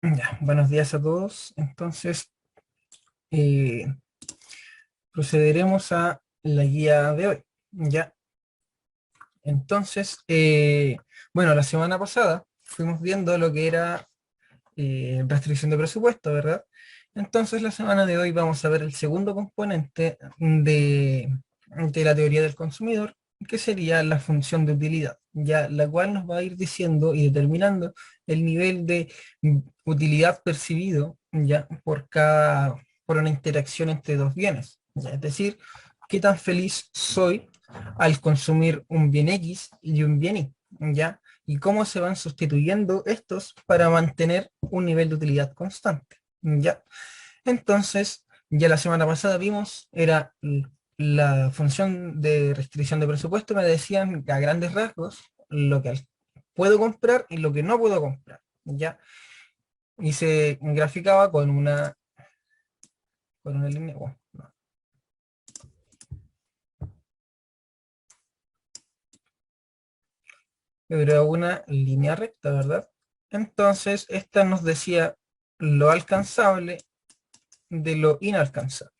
Ya, buenos días a todos. Entonces, eh, procederemos a la guía de hoy. Ya, entonces, bueno, la semana pasada fuimos viendo lo que era restricción de presupuesto, ¿verdad? Entonces, la semana de hoy vamos a ver el segundo componente de la teoría del consumidor, que sería la función de utilidad, ya la cual nos va a ir diciendo y determinando el nivel de utilidad percibido ya por una interacción entre dos bienes. Ya, es decir, qué tan feliz soy al consumir un bien X y un bien Y, ¿ya? Y cómo se van sustituyendo estos para mantener un nivel de utilidad constante, ¿ya? Entonces, ya la semana pasada vimos, era la función de restricción de presupuesto, me decían a grandes rasgos lo que puedo comprar y lo que no puedo comprar, ¿ya? Y se graficaba con una línea, bueno, no, era una línea recta, ¿verdad? Entonces, esta nos decía lo alcanzable de lo inalcanzable.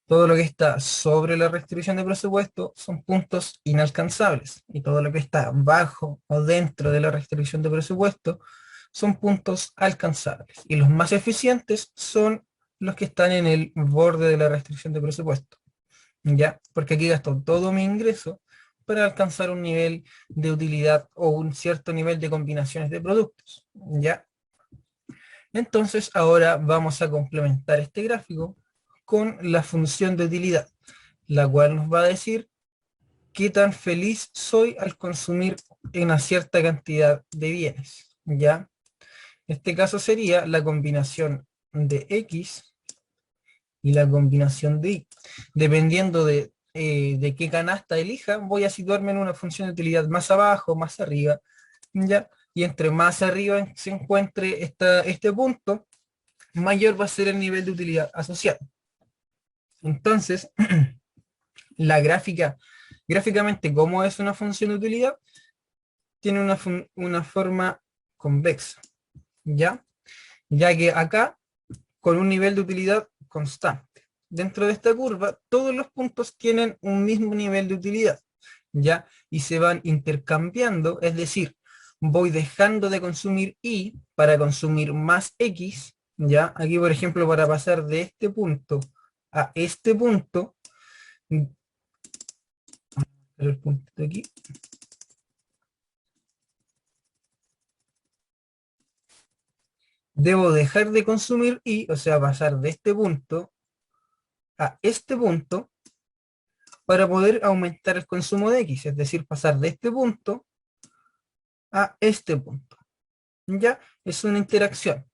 Todo lo que está sobre la restricción de presupuesto son puntos inalcanzables y todo lo que está bajo o dentro de la restricción de presupuesto son puntos alcanzables. Y los más eficientes son los que están en el borde de la restricción de presupuesto. ¿Ya? Porque aquí gasto todo mi ingreso para alcanzar un nivel de utilidad o un cierto nivel de combinaciones de productos. ¿Ya? Entonces ahora vamos a complementar este gráfico con la función de utilidad, la cual nos va a decir qué tan feliz soy al consumir una cierta cantidad de bienes. ¿Ya? Este caso sería la combinación de X y la combinación de Y. Dependiendo de qué canasta elija, voy a situarme en una función de utilidad más abajo, más arriba, ¿ya? Y entre más arriba se encuentre este punto, mayor va a ser el nivel de utilidad asociado. Entonces, gráficamente, ¿cómo es una función de utilidad? Tiene una forma convexa, ¿ya? Ya que acá, con un nivel de utilidad constante. Dentro de esta curva, todos los puntos tienen un mismo nivel de utilidad, ¿ya? Y se van intercambiando, es decir, voy dejando de consumir Y para consumir más X, ¿ya? Aquí, por ejemplo, para pasar de este punto a este punto, el punto de aquí, debo dejar de consumir Y, o sea, pasar de este punto a este punto para poder aumentar el consumo de X, es decir, pasar de este punto a este punto. ¿Ya? Es una interacción.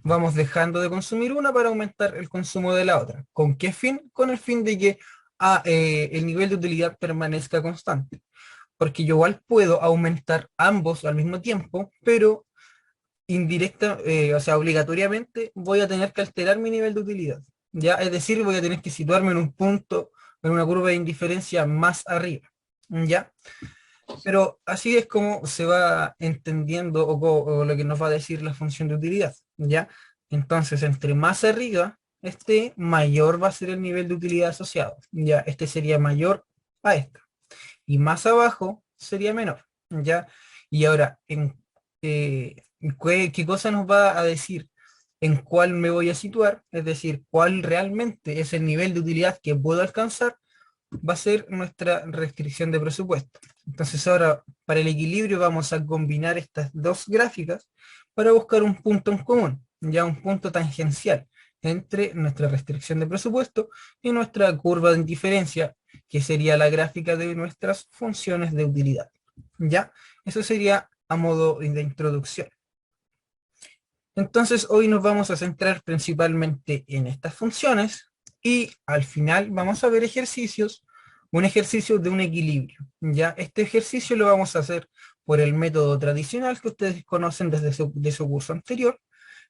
Vamos dejando de consumir una para aumentar el consumo de la otra. ¿Con qué fin? Con el fin de que el nivel de utilidad permanezca constante. Porque yo igual puedo aumentar ambos al mismo tiempo, pero o sea, obligatoriamente voy a tener que alterar mi nivel de utilidad. ¿Ya? Es decir, voy a tener que situarme en un punto, en una curva de indiferencia más arriba. ¿Ya? Pero así es como se va entendiendo o lo que nos va a decir la función de utilidad, ¿ya? Entonces, entre más arriba esté, mayor va a ser el nivel de utilidad asociado, ¿ya? Este sería mayor a este. Y más abajo sería menor, ¿ya? Y ahora, ¿qué cosa nos va a decir en cuál me voy a situar? Es decir, cuál realmente es el nivel de utilidad que puedo alcanzar, va a ser nuestra restricción de presupuesto. Entonces ahora, para el equilibrio, vamos a combinar estas dos gráficas para buscar un punto en común, ya un punto tangencial entre nuestra restricción de presupuesto y nuestra curva de indiferencia, que sería la gráfica de nuestras funciones de utilidad. ¿Ya? Eso sería a modo de introducción. Entonces hoy nos vamos a centrar principalmente en estas funciones y al final vamos a ver ejercicios, un ejercicio de un equilibrio. Ya este ejercicio lo vamos a hacer por el método tradicional que ustedes conocen desde su curso anterior,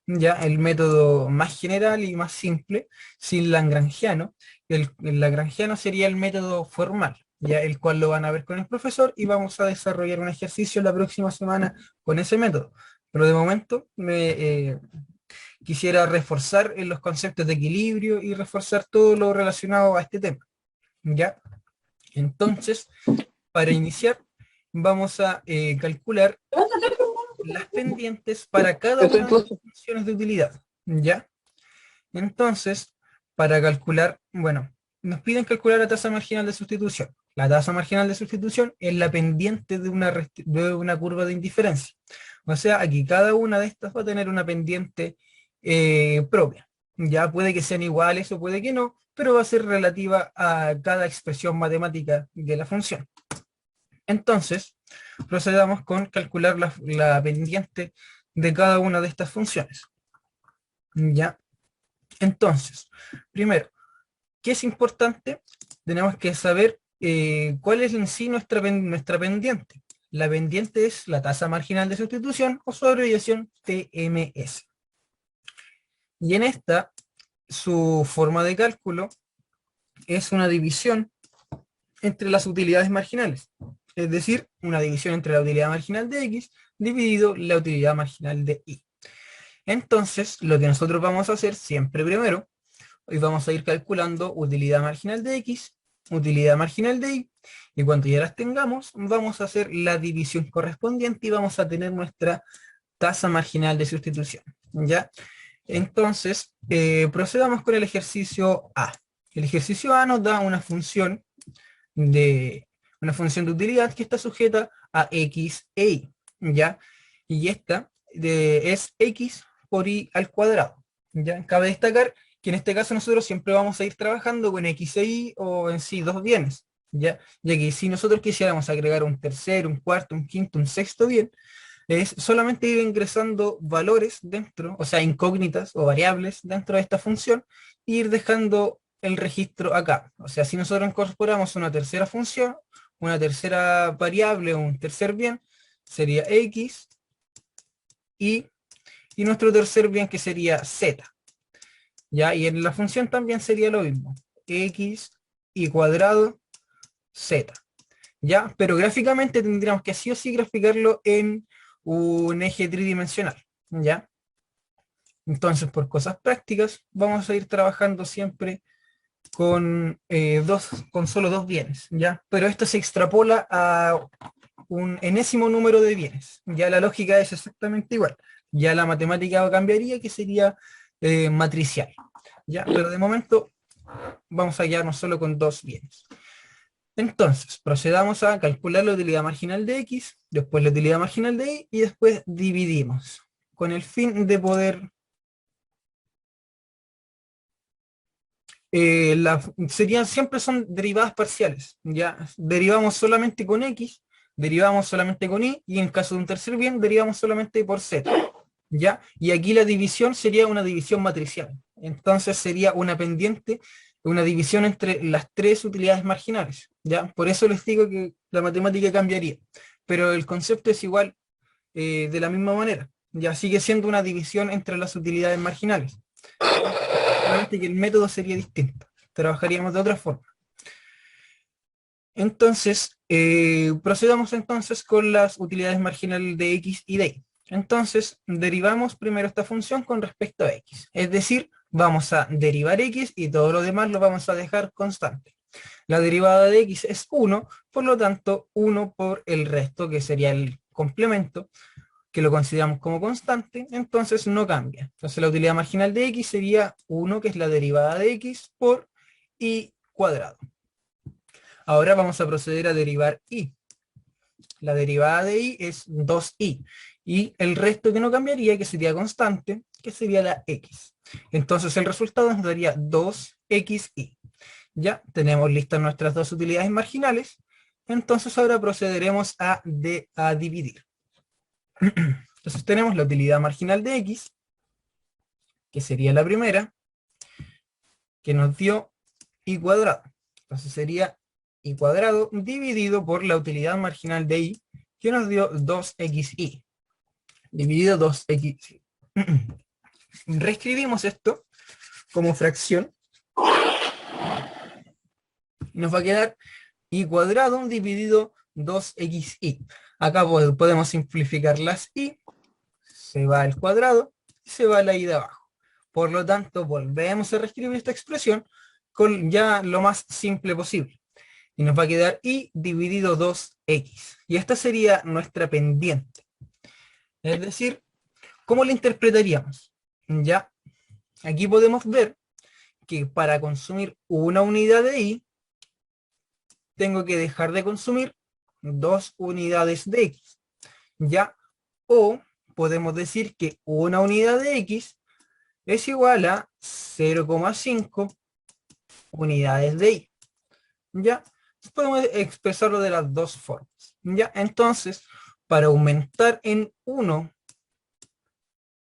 ya el método más general y más simple, sin lagrangiano. El lagrangiano sería el método formal, ya el cual lo van a ver con el profesor y vamos a desarrollar un ejercicio la próxima semana con ese método. Pero de momento quisiera reforzar en los conceptos de equilibrio y reforzar todo lo relacionado a este tema, ¿ya? Entonces, para iniciar, vamos a calcular las pendientes para cada una de las funciones de utilidad, ¿ya? Entonces, para calcular, bueno, nos piden calcular la tasa marginal de sustitución. La tasa marginal de sustitución es la pendiente de una curva de indiferencia. O sea, aquí cada una de estas va a tener una pendiente propia. Ya puede que sean iguales o puede que no, pero va a ser relativa a cada expresión matemática de la función. Entonces, procedamos con calcular la pendiente de cada una de estas funciones. ¿Ya? Entonces, primero, ¿qué es importante? Tenemos que saber cuál es en sí nuestra pendiente. La pendiente es la tasa marginal de sustitución o su abreviación TMS. Y en esta, su forma de cálculo es una división entre las utilidades marginales. Es decir, una división entre la utilidad marginal de X dividido la utilidad marginal de Y. Entonces, lo que nosotros vamos a hacer siempre primero, hoy vamos a ir calculando utilidad marginal de X, utilidad marginal de Y cuando ya las tengamos, vamos a hacer la división correspondiente y vamos a tener nuestra tasa marginal de sustitución, ¿ya? Entonces, procedamos con el ejercicio A. El ejercicio A nos da una función de utilidad que está sujeta a X e Y, ¿ya? Y esta es X por Y al cuadrado, ¿ya? Cabe destacar que en este caso nosotros siempre vamos a ir trabajando con X e Y o en sí dos bienes, ¿ya? Ya que si nosotros quisiéramos agregar un tercero, un cuarto, un quinto, un sexto bien, es solamente ir ingresando valores dentro, o sea, incógnitas o variables dentro de esta función, e ir dejando el registro acá. O sea, si nosotros incorporamos una tercera función, una tercera variable o un tercer bien, sería X, y nuestro tercer bien que sería Z. ¿Ya? Y en la función también sería lo mismo. X y cuadrado Z. ¿Ya? Pero gráficamente tendríamos que sí o sí graficarlo en un eje tridimensional. ¿Ya? Entonces, por cosas prácticas, vamos a ir trabajando siempre con solo dos bienes, ¿ya? Pero esto se extrapola a un enésimo número de bienes. Ya la lógica es exactamente igual. Ya la matemática cambiaría, que sería matricial. ¿Ya? Pero de momento vamos a quedarnos solo con dos bienes. Entonces, procedamos a calcular la utilidad marginal de X, después la utilidad marginal de Y, y después dividimos, con el fin de poder siempre son derivadas parciales, ya derivamos solamente con X, derivamos solamente con Y en caso de un tercer bien, derivamos solamente por Z, ya, y aquí la división sería una división matricial, entonces sería una pendiente, una división entre las tres utilidades marginales, ya, por eso les digo que la matemática cambiaría, pero el concepto es igual de la misma manera, ya sigue siendo una división entre las utilidades marginales. Solamente que el método sería distinto. Trabajaríamos de otra forma. Entonces, procedamos entonces con las utilidades marginales de X y de Y. Entonces, derivamos primero esta función con respecto a X. Es decir, vamos a derivar X y todo lo demás lo vamos a dejar constante. La derivada de X es 1, por lo tanto, 1 por el resto, que sería el complemento, que lo consideramos como constante, entonces no cambia. Entonces la utilidad marginal de X sería 1, que es la derivada de X, por Y cuadrado. Ahora vamos a proceder a derivar Y. La derivada de Y es 2Y. Y el resto que no cambiaría, que sería constante, que sería la X. Entonces el resultado nos daría 2XY. Ya tenemos listas nuestras dos utilidades marginales. Entonces ahora procederemos a dividir. Entonces tenemos la utilidad marginal de X, que sería la primera, que nos dio Y cuadrado. Entonces sería Y cuadrado dividido por la utilidad marginal de Y, que nos dio 2XY, dividido 2XY. Reescribimos esto como fracción. Nos va a quedar Y cuadrado dividido 2XY. Acá podemos simplificar las Y. se va el cuadrado y se va la y de abajo. Por lo tanto, volvemos a reescribir esta expresión con ya lo más simple posible. Y nos va a quedar y dividido 2x. Y esta sería nuestra pendiente. Es decir, ¿cómo la interpretaríamos? Ya, aquí podemos ver que para consumir una unidad de y, tengo que dejar de consumir 2 unidades de x. Ya, o podemos decir que una unidad de x es igual a 0,5 unidades de y. ¿Ya? Podemos expresarlo de las dos formas. ¿Ya? Entonces, para aumentar en 1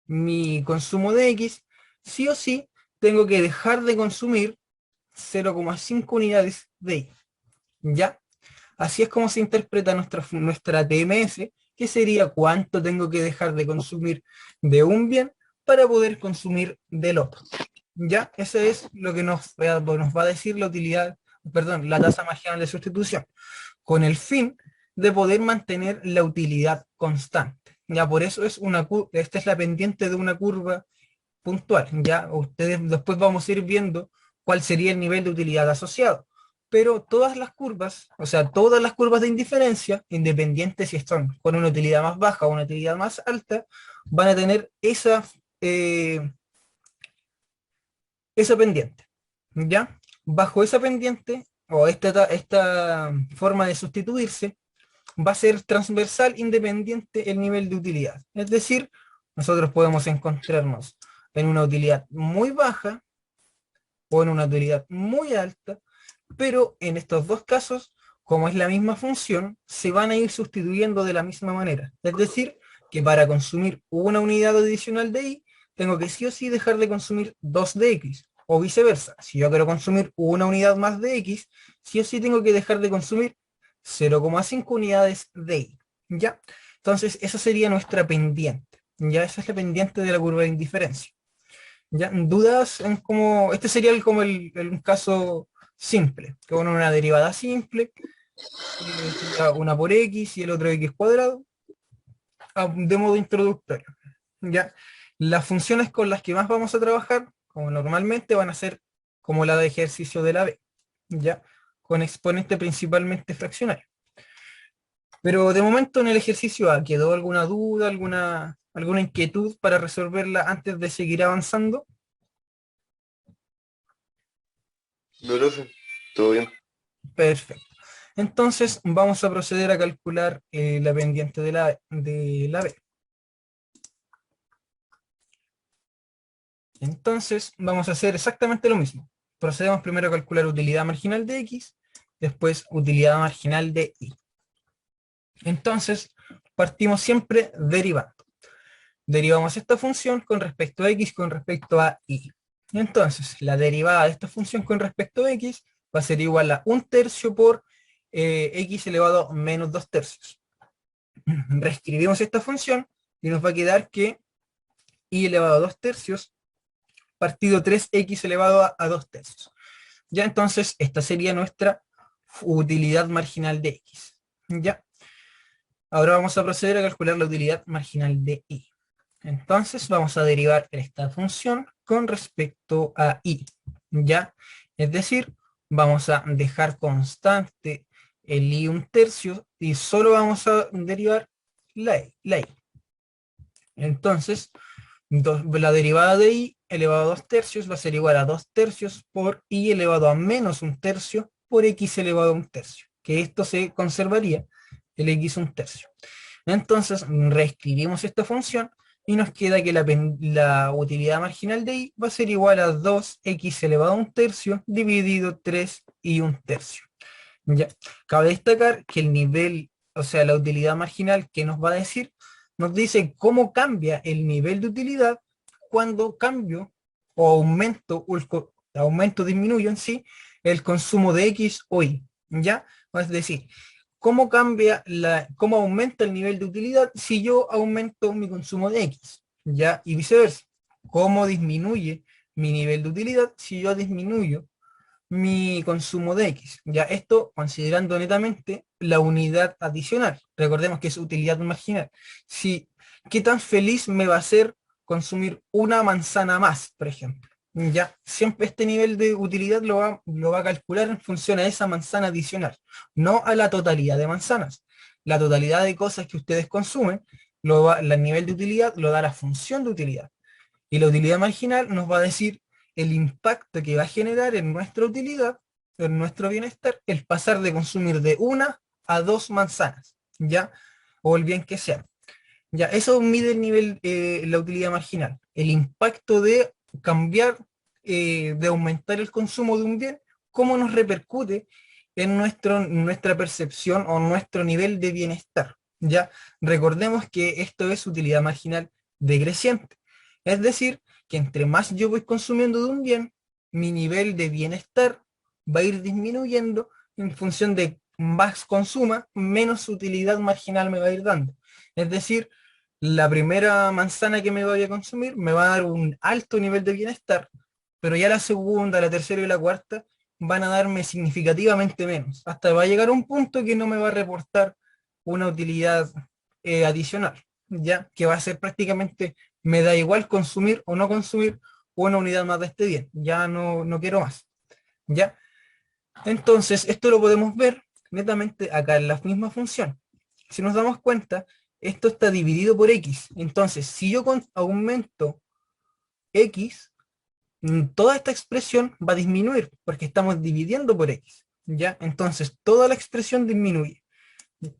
mi consumo de x, sí o sí, tengo que dejar de consumir 0,5 unidades de y. ¿Ya? Así es como se interpreta nuestra TMS, que sería cuánto tengo que dejar de consumir de un bien para poder consumir del otro. ¿Ya? Eso es lo que nos va a decir la utilidad, perdón, la tasa marginal de sustitución, con el fin de poder mantener la utilidad constante. Ya por eso esta es la pendiente de una curva puntual. Ya ustedes después vamos a ir viendo cuál sería el nivel de utilidad asociado. Pero todas las curvas, o sea, todas las curvas de indiferencia, independientes si están con una utilidad más baja o una utilidad más alta, van a tener esa pendiente. ¿Ya? Bajo esa pendiente, o esta forma de sustituirse, va a ser transversal independiente el nivel de utilidad. Es decir, nosotros podemos encontrarnos en una utilidad muy baja o en una utilidad muy alta, pero en estos dos casos, como es la misma función, se van a ir sustituyendo de la misma manera. Es decir, que para consumir una unidad adicional de y, tengo que sí o sí dejar de consumir 2 de x, o viceversa. Si yo quiero consumir una unidad más de x, sí o sí tengo que dejar de consumir 0,5 unidades de y. ¿Ya? Entonces, esa sería nuestra pendiente. ¿Ya? Esa es la pendiente de la curva de indiferencia. ¿Ya? ¿Dudas en cómo? Este sería un caso simple, que una derivada simple, sería una por x y el otro x cuadrado, de modo introductorio. ¿Ya? Las funciones con las que más vamos a trabajar, como normalmente, van a ser como la de ejercicio de la B, ¿ya? Con exponente principalmente fraccionario. Pero de momento en el ejercicio A, ¿quedó alguna duda, alguna inquietud para resolverla antes de seguir avanzando? No lo sé. Todo bien. Perfecto. Entonces vamos a proceder a calcular la pendiente de la B. Entonces vamos a hacer exactamente lo mismo. Procedemos primero a calcular utilidad marginal de X, después utilidad marginal de Y. Entonces partimos siempre derivando. Derivamos esta función con respecto a X con respecto a Y. Entonces la derivada de esta función con respecto a X va a ser igual a 1/3 por X elevado a menos 2/3. Reescribimos esta función y nos va a quedar que y elevado a 2/3 partido 3x elevado a 2/3. Ya entonces esta sería nuestra utilidad marginal de x. Ya. Ahora vamos a proceder a calcular la utilidad marginal de y. Entonces vamos a derivar esta función con respecto a y. Ya. Es decir, vamos a dejar constante el y 1/3 y solo vamos a derivar la y. Entonces, la derivada de y elevado a 2/3 va a ser igual a 2/3 por y elevado a menos 1/3 por x elevado a 1/3, que esto se conservaría, el x 1/3. Entonces, reescribimos esta función y nos queda que la utilidad marginal de y va a ser igual a 2x elevado a 1/3 dividido 3 y 1/3. Ya. Cabe destacar que el nivel, o sea, la utilidad marginal que nos va a decir, nos dice cómo cambia el nivel de utilidad cuando cambio o aumento, disminuyo en sí el consumo de X o Y. ¿Ya? Es decir, cómo aumenta el nivel de utilidad si yo aumento mi consumo de X, ¿ya? Y viceversa. Cómo disminuye mi nivel de utilidad si yo disminuyo mi consumo de X. Ya esto considerando netamente la unidad adicional. Recordemos que es utilidad marginal. Si ¿Qué tan feliz me va a hacer consumir una manzana más, por ejemplo? Ya, siempre este nivel de utilidad lo va a calcular en función a esa manzana adicional, no a la totalidad de manzanas. La totalidad de cosas que ustedes consumen, el nivel de utilidad lo da la función de utilidad. Y la utilidad marginal nos va a decir el impacto que va a generar en nuestra utilidad, en nuestro bienestar, el pasar de consumir de una a dos manzanas, ¿ya? O el bien que sea. Ya, eso mide el nivel, la utilidad marginal, el impacto de cambiar, de aumentar el consumo de un bien, cómo nos repercute en nuestra percepción o nuestro nivel de bienestar. Ya, recordemos que esto es utilidad marginal decreciente. Es decir, que entre más yo voy consumiendo de un bien, mi nivel de bienestar va a ir disminuyendo en función de más consuma, menos utilidad marginal me va a ir dando. Es decir, la primera manzana que me vaya a consumir me va a dar un alto nivel de bienestar, pero ya la segunda, la tercera y la cuarta van a darme significativamente menos, hasta va a llegar a un punto que no me va a reportar una utilidad adicional, ya que va a ser prácticamente, me da igual consumir o no consumir una unidad más de este bien, ya no quiero más, ya. Entonces, esto lo podemos ver netamente acá en la misma función. Si nos damos cuenta, esto está dividido por x. Entonces, si yo aumento x, toda esta expresión va a disminuir, porque estamos dividiendo por x. ¿Ya? Entonces, toda la expresión disminuye.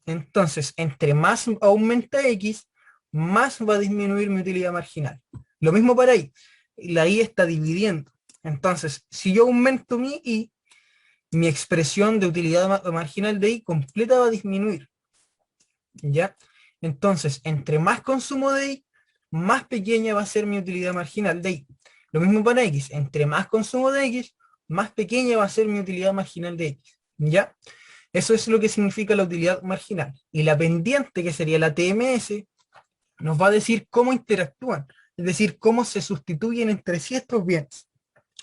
Entonces, entre más aumenta x, más va a disminuir mi utilidad marginal. Lo mismo para y. La y está dividiendo. Entonces, si yo aumento mi y, mi expresión de utilidad marginal de y completa va a disminuir. ¿Ya? Entonces, entre más consumo de y, más pequeña va a ser mi utilidad marginal de y. Lo mismo para x, entre más consumo de x, más pequeña va a ser mi utilidad marginal de x. ¿Ya? Eso es lo que significa la utilidad marginal. Y la pendiente, que sería la TMS, nos va a decir cómo interactúan, es decir, cómo se sustituyen entre sí estos bienes.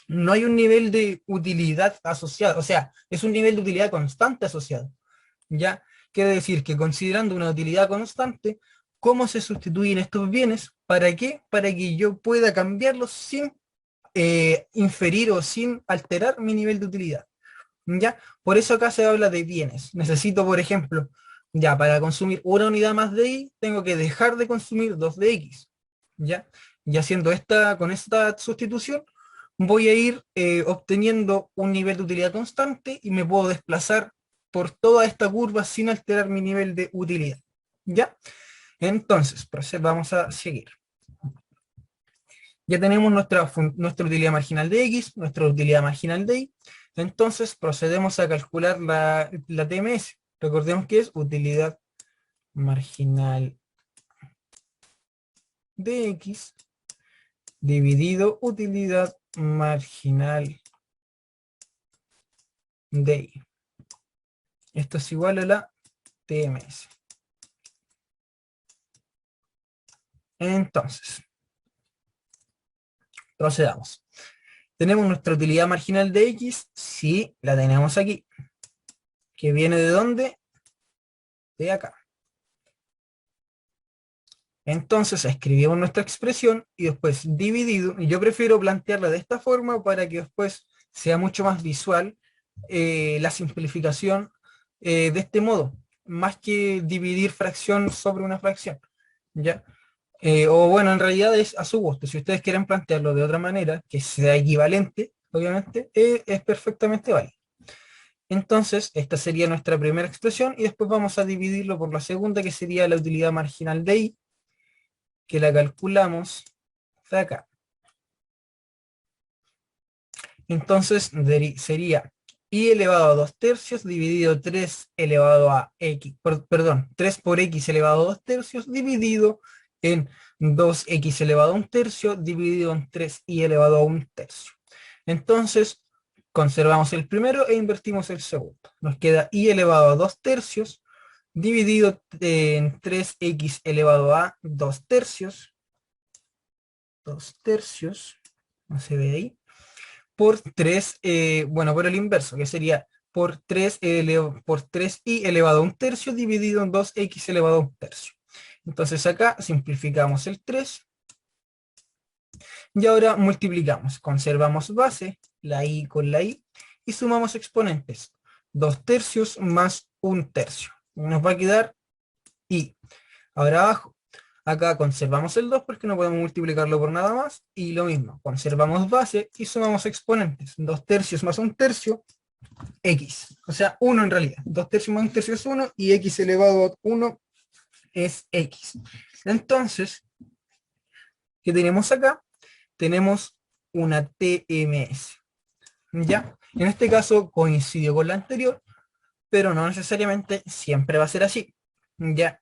No hay un nivel de utilidad asociado, o sea, es un nivel de utilidad constante asociado. ¿Ya? Quiere decir que considerando una utilidad constante, ¿cómo se sustituyen estos bienes? ¿Para qué? Para que yo pueda cambiarlos sin inferir o sin alterar mi nivel de utilidad. ¿Ya? Por eso acá se habla de bienes. Necesito, por ejemplo, ya para consumir una unidad más de y, tengo que dejar de consumir 2 de x. ¿Ya? Y haciendo con esta sustitución, voy a ir obteniendo un nivel de utilidad constante y me puedo desplazar por toda esta curva sin alterar mi nivel de utilidad. ¿Ya? Entonces, vamos a seguir. Ya tenemos nuestra utilidad marginal de x, nuestra utilidad marginal de y. Entonces procedemos a calcular la TMS. Recordemos que es utilidad marginal de x dividido utilidad marginal de y. Esto es igual a la TMS. Entonces, procedamos. ¿Tenemos nuestra utilidad marginal de x? Sí, la tenemos aquí. ¿Que viene de dónde? De acá. Entonces escribimos nuestra expresión y después dividido, y yo prefiero plantearla de esta forma para que después sea mucho más visual la simplificación de este modo, más que dividir fracción sobre una fracción, ¿ya? O bueno, en realidad es a su gusto. Si ustedes quieren plantearlo de otra manera, que sea equivalente, obviamente, es perfectamente válido. Entonces, esta sería nuestra primera expresión y después vamos a dividirlo por la segunda, que sería la utilidad marginal de y, que la calculamos de acá. Entonces sería y elevado a 2 tercios dividido 3 elevado a x, perdón, 3 por x elevado a 2 tercios dividido en 2x elevado a 1 tercio dividido en 3y elevado a 1 tercio. Entonces conservamos el primero e invertimos el segundo. Nos queda y elevado a 2 tercios dividido en 3x elevado a 2 tercios. 2 tercios, no se ve ahí, por 3, bueno, por el inverso, que sería por 3 y elevado a 1 tercio dividido en 2x elevado a 1 tercio. Entonces acá simplificamos el 3 y ahora multiplicamos. Conservamos base, la i con la i, y sumamos exponentes. 2/3 más 1/3. Nos va a quedar i. Ahora abajo, acá conservamos el 2 porque no podemos multiplicarlo por nada más. Y lo mismo, conservamos base y sumamos exponentes. 2/3 más 1/3, x. O sea, 1 en realidad. 2/3 más 1/3 es 1 y x elevado a 1 es x. Entonces, ¿qué tenemos acá? Tenemos una TMS. ¿Ya? En este caso coincidió con la anterior, pero no necesariamente siempre va a ser así. ¿Ya?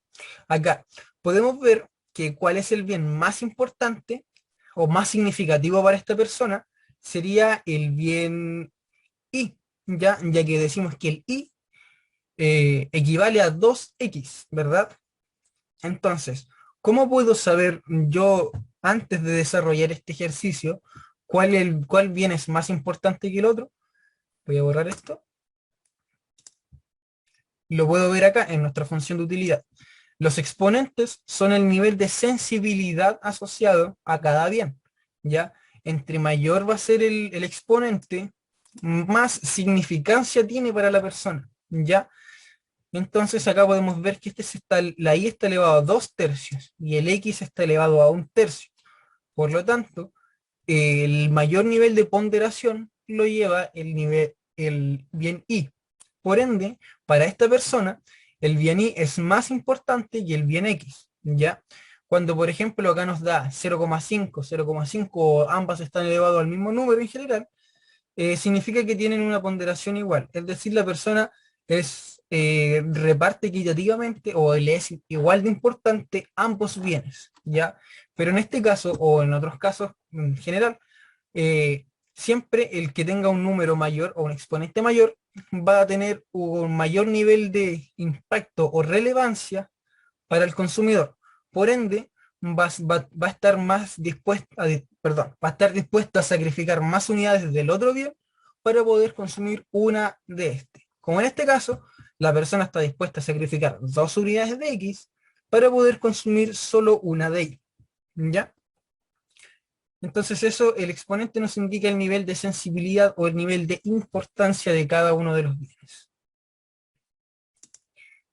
Acá podemos ver que cuál es el bien más importante o más significativo para esta persona sería el bien I, ya que decimos que el I equivale a 2x, ¿verdad? Entonces, ¿cómo puedo saber yo, antes de desarrollar este ejercicio, cuál bien es más importante que el otro? Voy a borrar esto. Lo puedo ver acá en nuestra función de utilidad. Los exponentes son el nivel de sensibilidad asociado a cada bien, ¿ya? Entre mayor va a ser el exponente, más significancia tiene para la persona, ¿ya? Entonces acá podemos ver que la i está elevado a 2/3 y el x está elevado a 1/3. Por lo tanto, el mayor nivel de ponderación lo lleva el bien i. Por ende, para esta persona, el bien i es más importante que el bien x, ¿ya? Cuando, por ejemplo, acá nos da 0,5, 0,5, ambas están elevadas al mismo número en general, significa que tienen una ponderación igual. Es decir, la persona reparte equitativamente o le es igual de importante ambos bienes, ¿ya? Pero en este caso, o en otros casos en general, siempre el que tenga un número mayor o un exponente mayor va a tener un mayor nivel de impacto o relevancia para el consumidor. Por ende, va a estar más dispuesta va a estar dispuesta a sacrificar más unidades del otro bien para poder consumir una de este. Como en este caso, la persona está dispuesta a sacrificar 2 unidades de X para poder consumir solo una de Y. ¿Ya? Entonces eso, el exponente nos indica el nivel de sensibilidad o el nivel de importancia de cada uno de los bienes.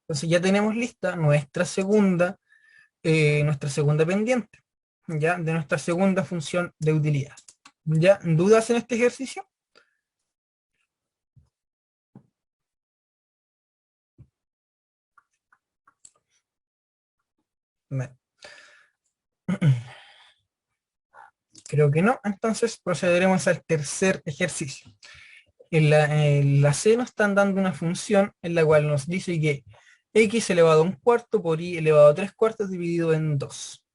Entonces ya tenemos lista nuestra segunda pendiente, ¿ya? De nuestra segunda función de utilidad. ¿Ya? ¿Dudas en este ejercicio? Bueno, creo que no, entonces procederemos al tercer ejercicio. En la C nos están dando una función en la cual nos dice que x elevado a 1/4 por y elevado a 3/4 dividido en 2.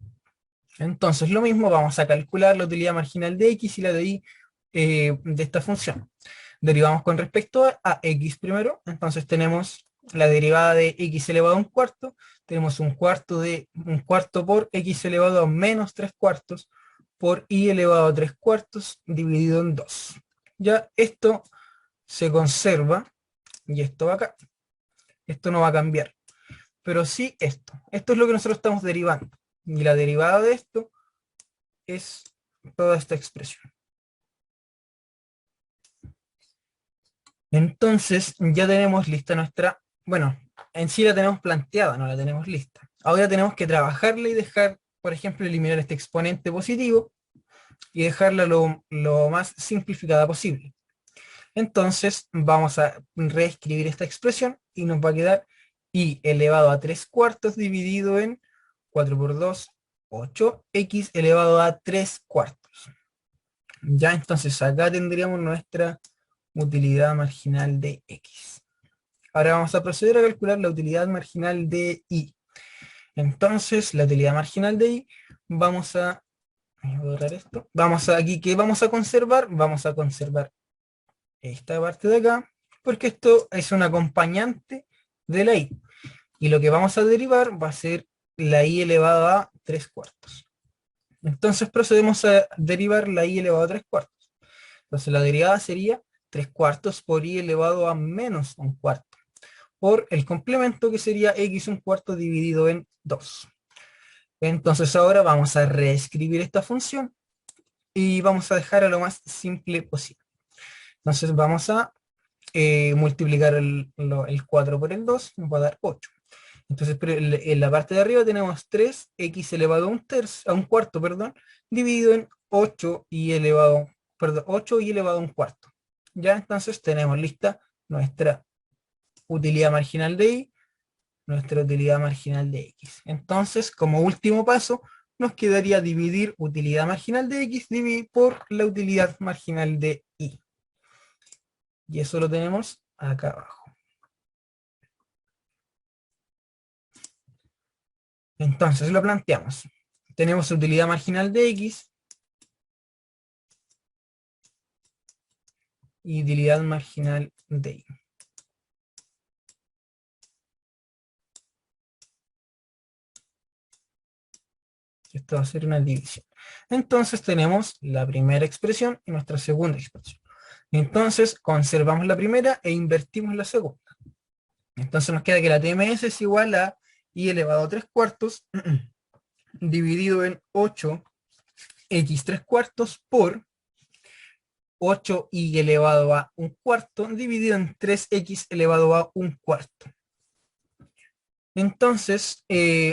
Entonces lo mismo, vamos a calcular la utilidad marginal de x y la de y de esta función. Derivamos con respecto a x primero, entonces tenemos la derivada de x elevado a 1/4, tenemos un cuarto por x elevado a menos 3/4 por y elevado a 3/4 dividido en 2. Ya esto se conserva y esto va acá. Esto no va a cambiar. Pero sí esto. Esto es lo que nosotros estamos derivando. Y la derivada de esto es toda esta expresión. Entonces ya tenemos lista nuestra, bueno, en sí la tenemos planteada, no la tenemos lista. Ahora tenemos que trabajarla y dejar, por ejemplo, eliminar este exponente positivo y dejarla lo más simplificada posible. Entonces vamos a reescribir esta expresión y nos va a quedar y elevado a 3/4 dividido en 4 por 2, 8, x elevado a 3/4. Ya, entonces acá tendríamos nuestra utilidad marginal de x. Ahora vamos a proceder a calcular la utilidad marginal de y. Entonces, la utilidad marginal de y, voy a borrar esto. Aquí, ¿qué vamos a conservar? Vamos a conservar esta parte de acá, porque esto es un acompañante de la y. Y lo que vamos a derivar va a ser la y elevada a 3/4. Entonces procedemos a derivar la y elevado a 3/4. Entonces la derivada sería 3/4 por y elevado a menos 1/4, por el complemento que sería x 1/4 dividido en 2. Entonces ahora vamos a reescribir esta función y vamos a dejar a lo más simple posible. Entonces vamos a multiplicar el 4 por el 2, nos va a dar 8. Entonces en la parte de arriba tenemos 3x elevado a un cuarto, perdón, dividido en 8 y elevado, perdón, 8 y elevado a un cuarto. Ya entonces tenemos lista nuestra utilidad marginal de y, nuestra utilidad marginal de x. Entonces, como último paso, nos quedaría dividir utilidad marginal de x por la utilidad marginal de y. Y eso lo tenemos acá abajo. Entonces lo planteamos. Tenemos utilidad marginal de x y utilidad marginal de y. Esto va a ser una división. Entonces tenemos la primera expresión y nuestra segunda expresión. Entonces conservamos la primera e invertimos la segunda. Entonces nos queda que la TMS es igual a y elevado a 3 cuartos dividido en 8x 3 cuartos por 8y elevado a un cuarto dividido en 3x elevado a un cuarto. Entonces,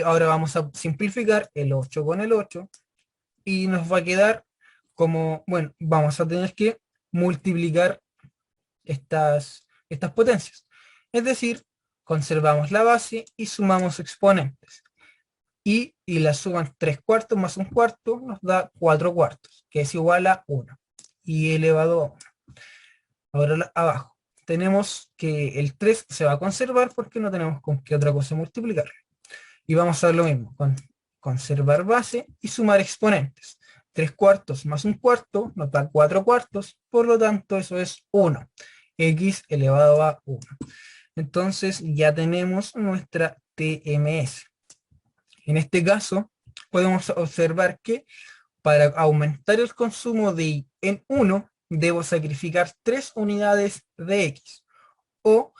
ahora vamos a simplificar el 8 con el 8 y nos va a quedar como, bueno, vamos a tener que multiplicar estas potencias. Es decir, conservamos la base y sumamos exponentes. Y la suma en 3 cuartos más un cuarto nos da 4 cuartos, que es igual a 1. Y elevado a 1. Ahora abajo tenemos que el 3 se va a conservar porque no tenemos con qué otra cosa multiplicar. Y vamos a hacer lo mismo, con conservar base y sumar exponentes. 3 cuartos más un cuarto nos da 4 cuartos, por lo tanto eso es 1. X elevado a 1. Entonces ya tenemos nuestra TMS. En este caso podemos observar que para aumentar el consumo de Y en 1, debo sacrificar 3 unidades de X. O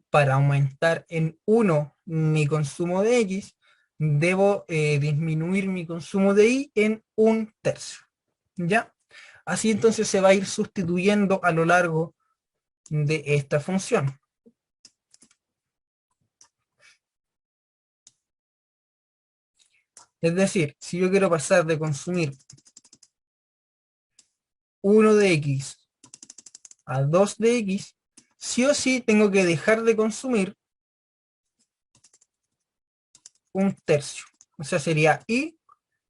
para aumentar en 1 mi consumo de X, debo disminuir mi consumo de Y en 1/3. ¿Ya? Así entonces se va a ir sustituyendo a lo largo de esta función. Es decir, si yo quiero pasar de consumir 1 de X a 2 de X, sí o sí tengo que dejar de consumir 1/3. O sea, sería Y,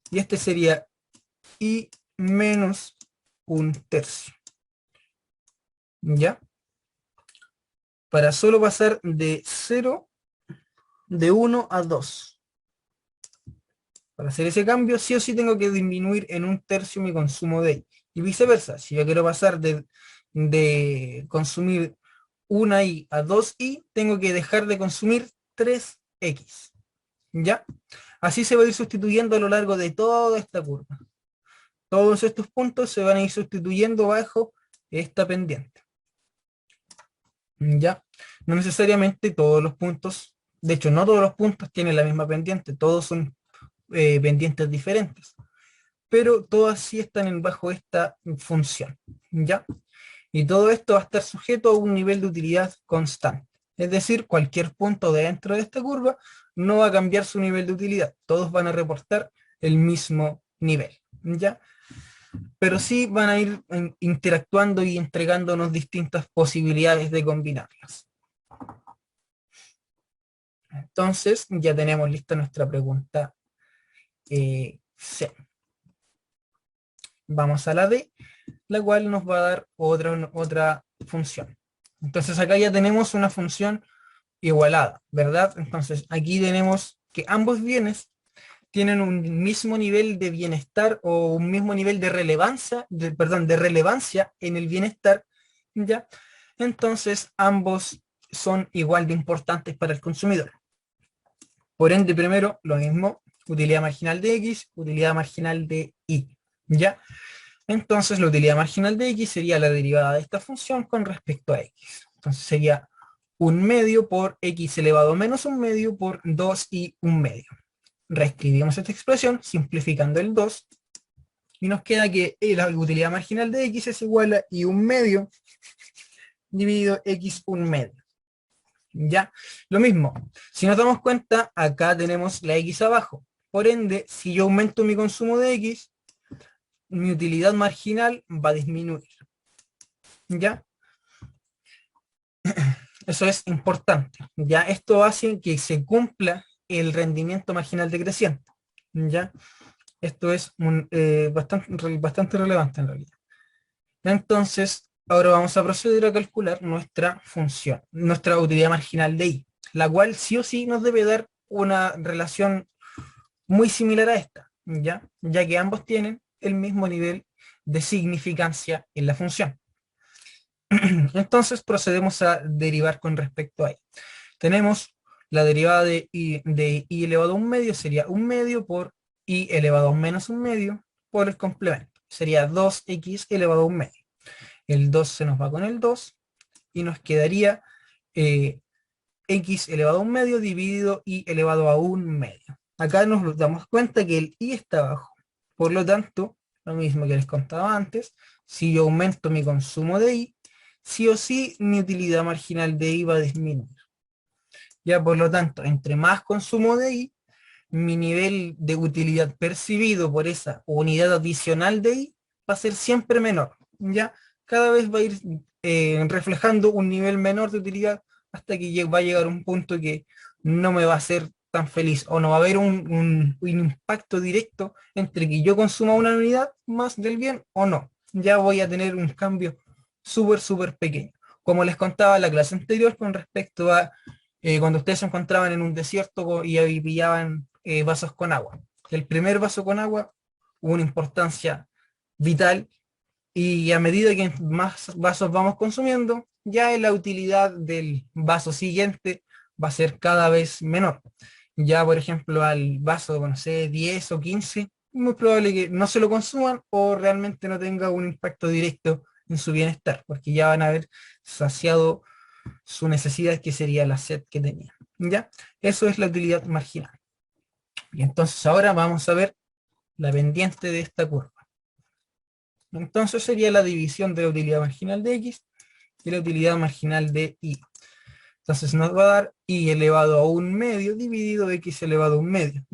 y este sería Y menos 1/3. ¿Ya? Para solo pasar de 0, de 1 a 2. Para hacer ese cambio, sí o sí tengo que disminuir en 1/3 mi consumo de Y. Y viceversa, si yo quiero pasar de consumir 1Y a 2Y, tengo que dejar de consumir 3X. ¿Ya? Así se va a ir sustituyendo a lo largo de toda esta curva. Todos estos puntos se van a ir sustituyendo bajo esta pendiente. ¿Ya? No necesariamente todos los puntos, de hecho no todos los puntos tienen la misma pendiente, todos son pendientes diferentes, pero todas sí están bajo esta función. ¿Ya? Y todo esto va a estar sujeto a un nivel de utilidad constante. Es decir, cualquier punto dentro de esta curva no va a cambiar su nivel de utilidad. Todos van a reportar el mismo nivel. ¿Ya? Pero sí van a ir interactuando y entregándonos distintas posibilidades de combinarlas. Entonces, ya tenemos lista nuestra pregunta C. Vamos a la D, la cual nos va a dar otra función. Entonces acá ya tenemos una función igualada, ¿verdad? Entonces aquí tenemos que ambos bienes tienen un mismo nivel de bienestar o un mismo nivel de relevancia, de relevancia en el bienestar, ¿ya? Entonces ambos son igual de importantes para el consumidor. Por ende, primero, lo mismo, utilidad marginal de X, utilidad marginal de Y, ¿ya? Entonces la utilidad marginal de X sería la derivada de esta función con respecto a X. Entonces sería 1 medio por X elevado a menos 1 medio por 2 y 1 medio. reescribimos esta expresión simplificando el 2 y nos queda que la utilidad marginal de x es igual a y un medio dividido x un medio. Ya, lo mismo, si nos damos cuenta, acá tenemos la x abajo. Por ende, si yo aumento mi consumo de x, mi utilidad marginal va a disminuir. ¿Ya? Eso es importante. ¿Ya? Esto hace que se cumpla el rendimiento marginal decreciente. ¿Ya? Esto es bastante relevante en realidad. Entonces, ahora vamos a proceder a calcular nuestra función, nuestra utilidad marginal de y, la cual sí o sí nos debe dar una relación muy similar a esta, ¿ya? Ya que ambos tienen el mismo nivel de significancia en la función. Entonces procedemos a derivar con respecto a y. Tenemos la derivada de y elevado a un medio, sería un medio por y elevado a menos un medio por el complemento. Sería 2x elevado a un medio. El 2 se nos va con el 2 y nos quedaría x elevado a un medio dividido y elevado a un medio. Acá nos damos cuenta que el y está abajo. Por lo tanto, lo mismo que les contaba antes, si yo aumento mi consumo de y, sí o sí mi utilidad marginal de y va a disminuir. Ya, por lo tanto, entre más consumo de y, mi nivel de utilidad percibido por esa unidad adicional de y va a ser siempre menor. Ya, cada vez va a ir reflejando un nivel menor de utilidad hasta que va a llegar un punto que no me va a hacer tan feliz o no va a haber un impacto directo entre que yo consuma una unidad más del bien o no. Ya voy a tener un cambio súper pequeño. Como les contaba en la clase anterior con respecto a cuando ustedes se encontraban en un desierto y ahí pillaban vasos con agua. El primer vaso con agua hubo una importancia vital y a medida que más vasos vamos consumiendo, ya la utilidad del vaso siguiente va a ser cada vez menor. Ya, por ejemplo, al vaso, no sé, 10 o 15, muy probable que no se lo consuman o realmente no tenga un impacto directo en su bienestar, porque ya van a haber saciado su necesidad, que sería la sed que tenían. ¿Ya? Eso es la utilidad marginal. Y entonces ahora vamos a ver la pendiente de esta curva. Entonces sería la división de la utilidad marginal de x y la utilidad marginal de y. Entonces nos va a dar y elevado a un medio dividido x elevado a un medio.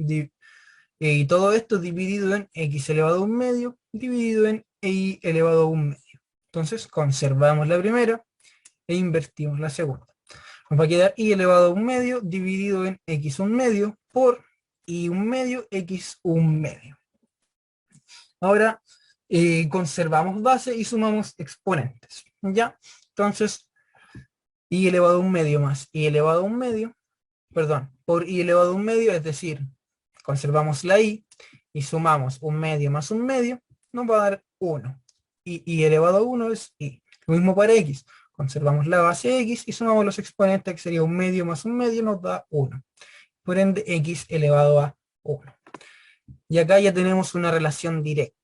Y todo esto dividido en x elevado a un medio dividido en y elevado a un medio. Entonces conservamos la primera e invertimos la segunda. Nos va a quedar y elevado a un medio dividido en x un medio por y un medio x un medio. Ahora conservamos base y sumamos exponentes. ¿Ya? Entonces, y elevado a un medio más y elevado a un medio, perdón, por y elevado a un medio, es decir, conservamos la y sumamos un medio más un medio, nos va a dar 1. Y elevado a 1 es y. Lo mismo para x. Conservamos la base x y sumamos los exponentes, que sería un medio más un medio, nos da 1. Por ende, x elevado a 1. Y acá ya tenemos una relación directa.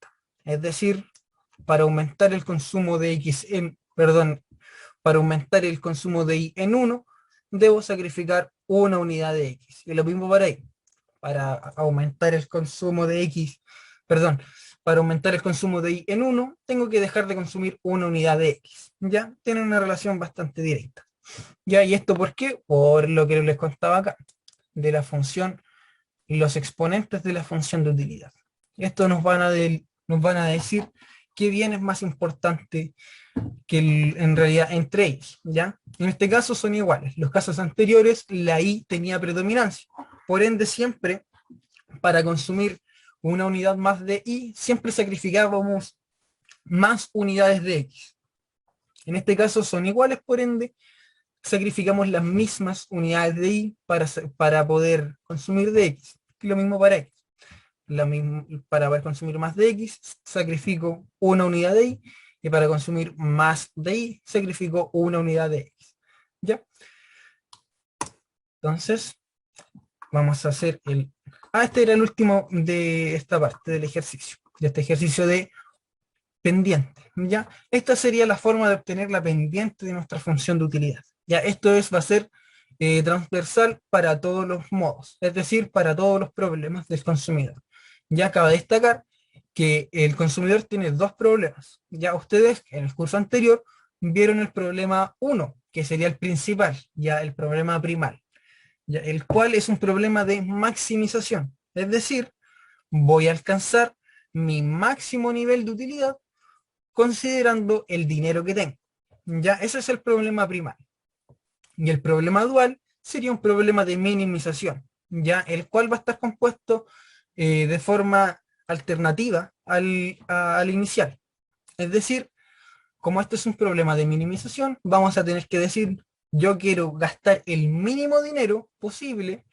Es decir, para aumentar el consumo de x para aumentar el consumo de y en 1, debo sacrificar una unidad de x. Y lo mismo para y. Para aumentar el consumo de x, para aumentar el consumo de y en 1, tengo que dejar de consumir una unidad de x. ¿Ya? Tienen una relación bastante directa. ¿Ya? ¿Y esto por qué? Por lo que les contaba acá, de la función y los exponentes de la función de utilidad. Esto nos van a decir qué bien es más importante que en realidad entre ellos, ¿ya? En este caso son iguales. Los casos anteriores, la y tenía predominancia. Por ende, siempre, para consumir una unidad más de y, siempre sacrificábamos más unidades de x. En este caso son iguales, por ende, sacrificamos las mismas unidades de y para poder consumir de x. Y lo mismo para x. Para poder consumir más de x, sacrifico una unidad de y para consumir más de y, sacrifico una unidad de x. ¿Ya? Entonces, vamos a hacer este era el último de esta parte del ejercicio, de este ejercicio de pendiente. ¿Ya? Esta sería la forma de obtener la pendiente de nuestra función de utilidad. ¿Ya? Esto va a ser transversal para todos los modos, es decir, para todos los problemas del consumidor. Ya acaba de destacar que el consumidor tiene dos problemas. Ya ustedes en el curso anterior vieron el problema 1, que sería el principal, ya el problema primal, ya, el cual es un problema de maximización. Es decir, voy a alcanzar mi máximo nivel de utilidad considerando el dinero que tengo. Ya, ese es el problema primal. Y el problema dual sería un problema de minimización, ya el cual va a estar compuesto de forma alternativa al inicial. Es decir, como esto es un problema de minimización, vamos a tener que decir, yo quiero gastar el mínimo dinero posible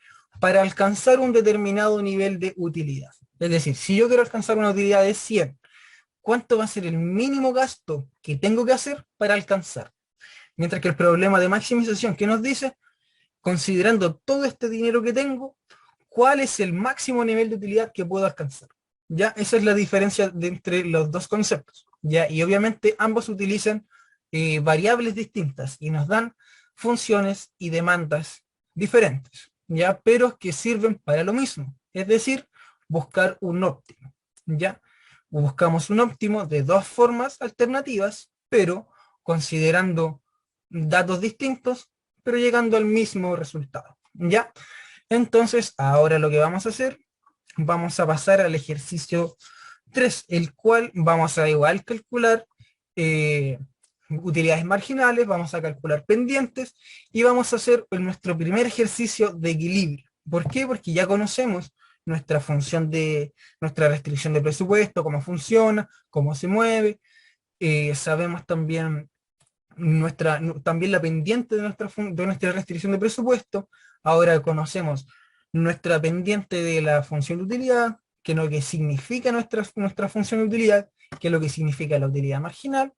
para alcanzar un determinado nivel de utilidad. Es decir, si yo quiero alcanzar una utilidad de 100, ¿cuánto va a ser el mínimo gasto que tengo que hacer para alcanzar? Mientras que el problema de maximización que nos dice, considerando todo este dinero que tengo, ¿cuál es el máximo nivel de utilidad que puedo alcanzar? Ya, esa es la diferencia entre los dos conceptos. Ya, y obviamente ambos utilizan variables distintas y nos dan funciones y demandas diferentes, ya, pero que sirven para lo mismo, es decir, buscar un óptimo. Ya, buscamos un óptimo de dos formas alternativas, pero considerando datos distintos, pero llegando al mismo resultado. ¿Ya? Entonces, ahora lo que vamos a hacer, vamos a pasar al ejercicio 3, el cual vamos a igual calcular utilidades marginales, vamos a calcular pendientes y vamos a hacer nuestro primer ejercicio de equilibrio. ¿Por qué? Porque ya conocemos nuestra función de, nuestra restricción de presupuesto, cómo funciona, cómo se mueve, sabemos también también la pendiente de nuestra restricción de presupuesto. Ahora conocemos nuestra pendiente de la función de utilidad, que es lo que significa nuestra función de utilidad, que es lo que significa la utilidad marginal,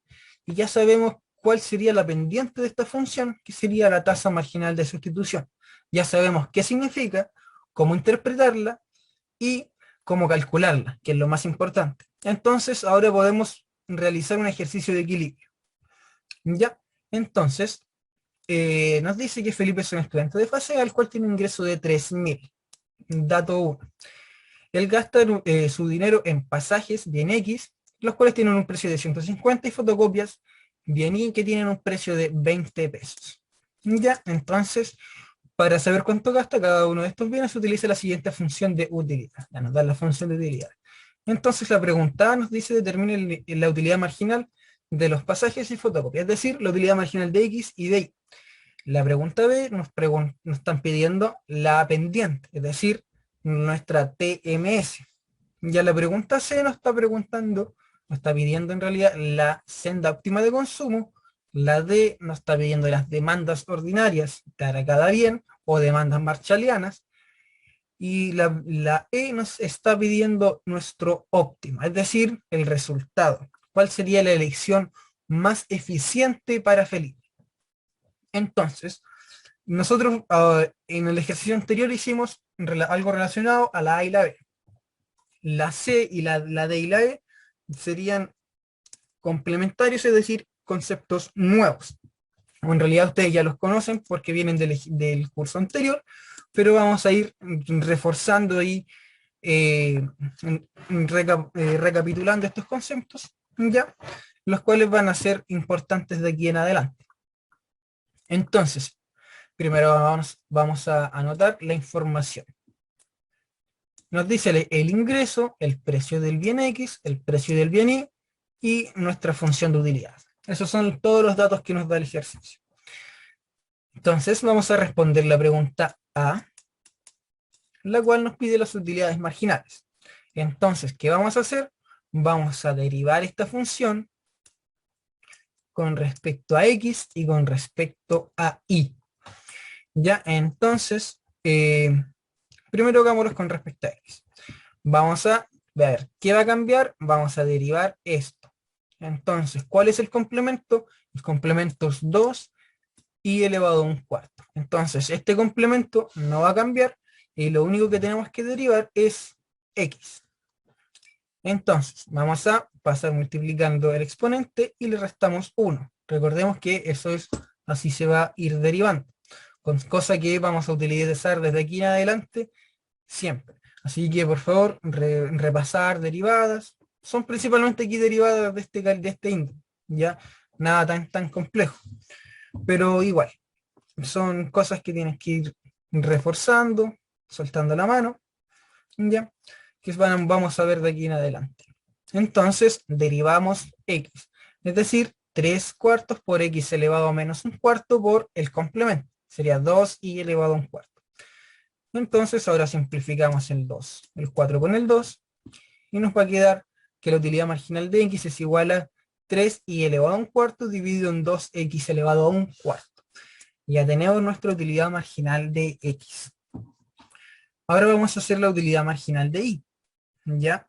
y ya sabemos cuál sería la pendiente de esta función, que sería la tasa marginal de sustitución. Ya sabemos qué significa, cómo interpretarla y cómo calcularla, que es lo más importante. Entonces, ahora podemos realizar un ejercicio de equilibrio. Ya, entonces, nos dice que Felipe es un estudiante de fase A, al cual tiene un ingreso de 3.000. Dato 1. Él gasta su dinero en pasajes bien X, los cuales tienen un precio de 150, y fotocopias bien Y, que tienen un precio de 20 pesos. Ya, entonces, para saber cuánto gasta cada uno de estos bienes, se utiliza la siguiente función de utilidad. Ya nos da la función de utilidad. Entonces la pregunta A nos dice determine la utilidad marginal de los pasajes y fotocopias, es decir, la utilidad marginal de X y de Y. La pregunta B nos están pidiendo la pendiente, es decir, nuestra TMS. Ya la pregunta C nos está preguntando, nos está pidiendo en realidad la senda óptima de consumo. La D nos está pidiendo las demandas ordinarias para cada bien o demandas marshallianas. Y la E nos está pidiendo nuestro óptimo, es decir, el resultado. ¿Cuál sería la elección más eficiente para Felipe? Entonces, nosotros en el ejercicio anterior hicimos algo relacionado a la A y la B. La C y la D y la E serían complementarios, es decir, conceptos nuevos. O en realidad ustedes ya los conocen porque vienen del curso anterior, pero vamos a ir reforzando y recapitulando estos conceptos, ya, los cuales van a ser importantes de aquí en adelante. Entonces, primero vamos a anotar la información. Nos dice el ingreso, el precio del bien X, el precio del bien Y y nuestra función de utilidad. Esos son todos los datos que nos da el ejercicio. Entonces vamos a responder la pregunta A, la cual nos pide las utilidades marginales. Entonces, ¿qué vamos a hacer? Vamos a derivar esta función con respecto a X y con respecto a Y. Ya, entonces, primero hagámoslo con respecto a X. Vamos a ver, ¿qué va a cambiar? Vamos a derivar esto. Entonces, ¿cuál es el complemento? El complemento es 2 y elevado a un cuarto. Entonces, este complemento no va a cambiar y lo único que tenemos que derivar es X. Entonces, vamos a pasar multiplicando el exponente y le restamos 1. Recordemos que eso es, así se va a ir derivando. cosa que vamos a utilizar desde aquí en adelante siempre. Así que por favor, repasar derivadas. Son principalmente aquí derivadas de este índice, ¿ya? Nada tan complejo. Pero igual, son cosas que tienes que ir reforzando, soltando la mano, ¿ya? Que vamos a ver de aquí en adelante. Entonces, derivamos x, es decir, 3 cuartos por x elevado a menos un cuarto por el complemento. Sería 2y elevado a un cuarto. Entonces, ahora simplificamos el 2, el 4 con el 2, y nos va a quedar que la utilidad marginal de x es igual a 3y elevado a un cuarto dividido en 2x elevado a un cuarto. Ya tenemos nuestra utilidad marginal de x. Ahora vamos a hacer la utilidad marginal de y, ¿ya?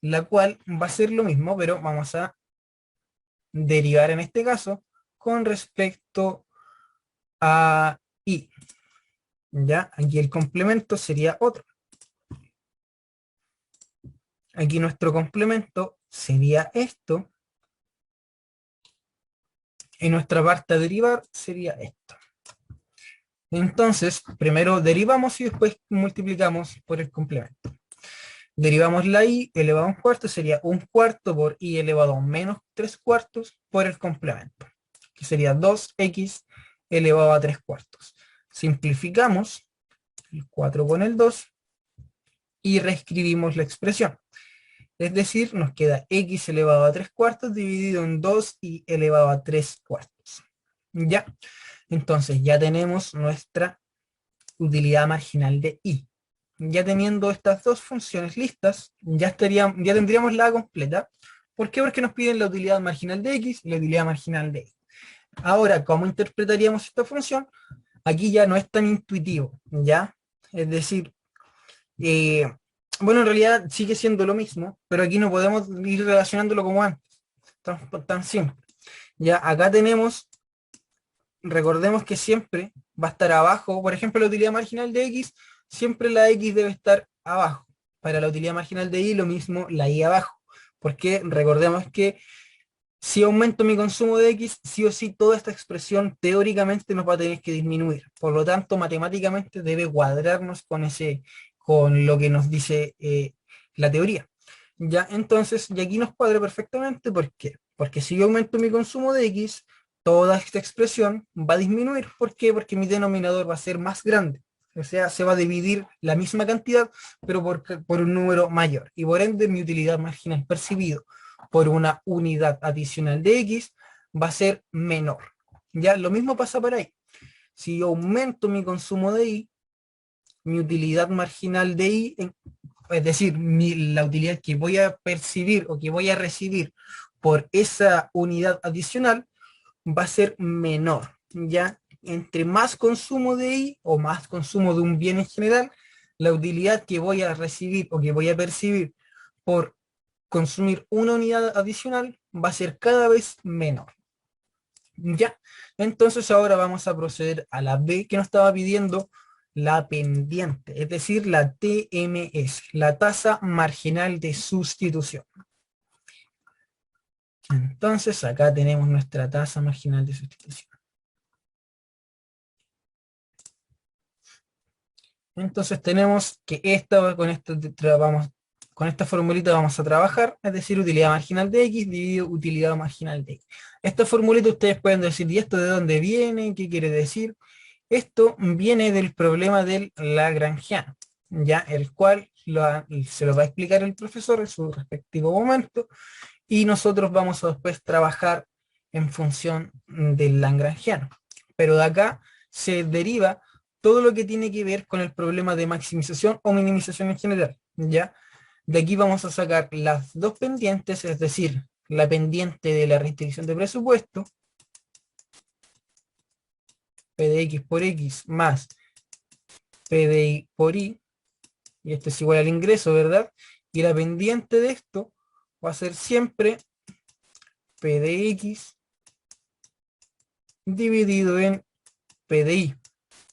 La cual va a ser lo mismo, pero vamos a derivar en este caso con respecto a y. ¿Ya? Aquí el complemento sería otro. Aquí nuestro complemento sería esto. Y nuestra parte a derivar sería esto. Entonces, primero derivamos y después multiplicamos por el complemento. Derivamos la y elevado a un cuarto, sería un cuarto por y elevado a menos 3 cuartos por el complemento, que sería 2x elevado a 3 cuartos. Simplificamos el 4 con el 2 y reescribimos la expresión. Es decir, nos queda x elevado a 3 cuartos dividido en 2y elevado a 3 cuartos. ¿Ya? Entonces ya tenemos nuestra utilidad marginal de y. Ya teniendo estas dos funciones listas, ya tendríamos la completa. ¿Por qué? Porque nos piden la utilidad marginal de x y la utilidad marginal de y. Ahora, ¿cómo interpretaríamos esta función? Aquí ya no es tan intuitivo, ¿ya? Es decir, bueno, en realidad sigue siendo lo mismo, pero aquí no podemos ir relacionándolo como antes, tan simple. Ya acá tenemos, recordemos que siempre va a estar abajo, por ejemplo, la utilidad marginal de x, siempre la x debe estar abajo. Para la utilidad marginal de y, lo mismo la y abajo. Porque recordemos que si aumento mi consumo de x, sí o sí toda esta expresión teóricamente nos va a tener que disminuir. Por lo tanto, matemáticamente debe cuadrarnos con lo que nos dice la teoría. Ya, entonces, y aquí nos cuadra perfectamente. ¿Por qué? Porque si yo aumento mi consumo de x, toda esta expresión va a disminuir. ¿Por qué? Porque mi denominador va a ser más grande. O sea, se va a dividir la misma cantidad, pero por un número mayor. Y por ende, mi utilidad marginal percibido por una unidad adicional de x va a ser menor. Ya, lo mismo pasa para y. Si yo aumento mi consumo de y, mi utilidad marginal de y, es decir, la utilidad que voy a percibir o que voy a recibir por esa unidad adicional va a ser menor. Ya, entre más consumo de y o más consumo de un bien en general, la utilidad que voy a recibir o que voy a percibir por consumir una unidad adicional va a ser cada vez menor. Ya, entonces ahora vamos a proceder a la B que nos estaba pidiendo la pendiente, es decir, la TMS, la tasa marginal de sustitución. Entonces acá tenemos nuestra tasa marginal de sustitución. Entonces tenemos que con esta formulita vamos a trabajar, es decir, utilidad marginal de x dividido utilidad marginal de y. Esta formulita ustedes pueden decir, ¿y esto de dónde viene? ¿Qué quiere decir? Esto viene del problema del lagrangiano, ya el cual se lo va a explicar el profesor en su respectivo momento, y nosotros vamos a después trabajar en función del lagrangiano. Pero de acá se deriva todo lo que tiene que ver con el problema de maximización o minimización en general, ¿ya? De aquí vamos a sacar las dos pendientes, es decir, la pendiente de la restricción de presupuesto, P de X por X más P de Y por Y, y esto es igual al ingreso, ¿verdad? Y la pendiente de esto va a ser siempre P de X dividido en P de Y,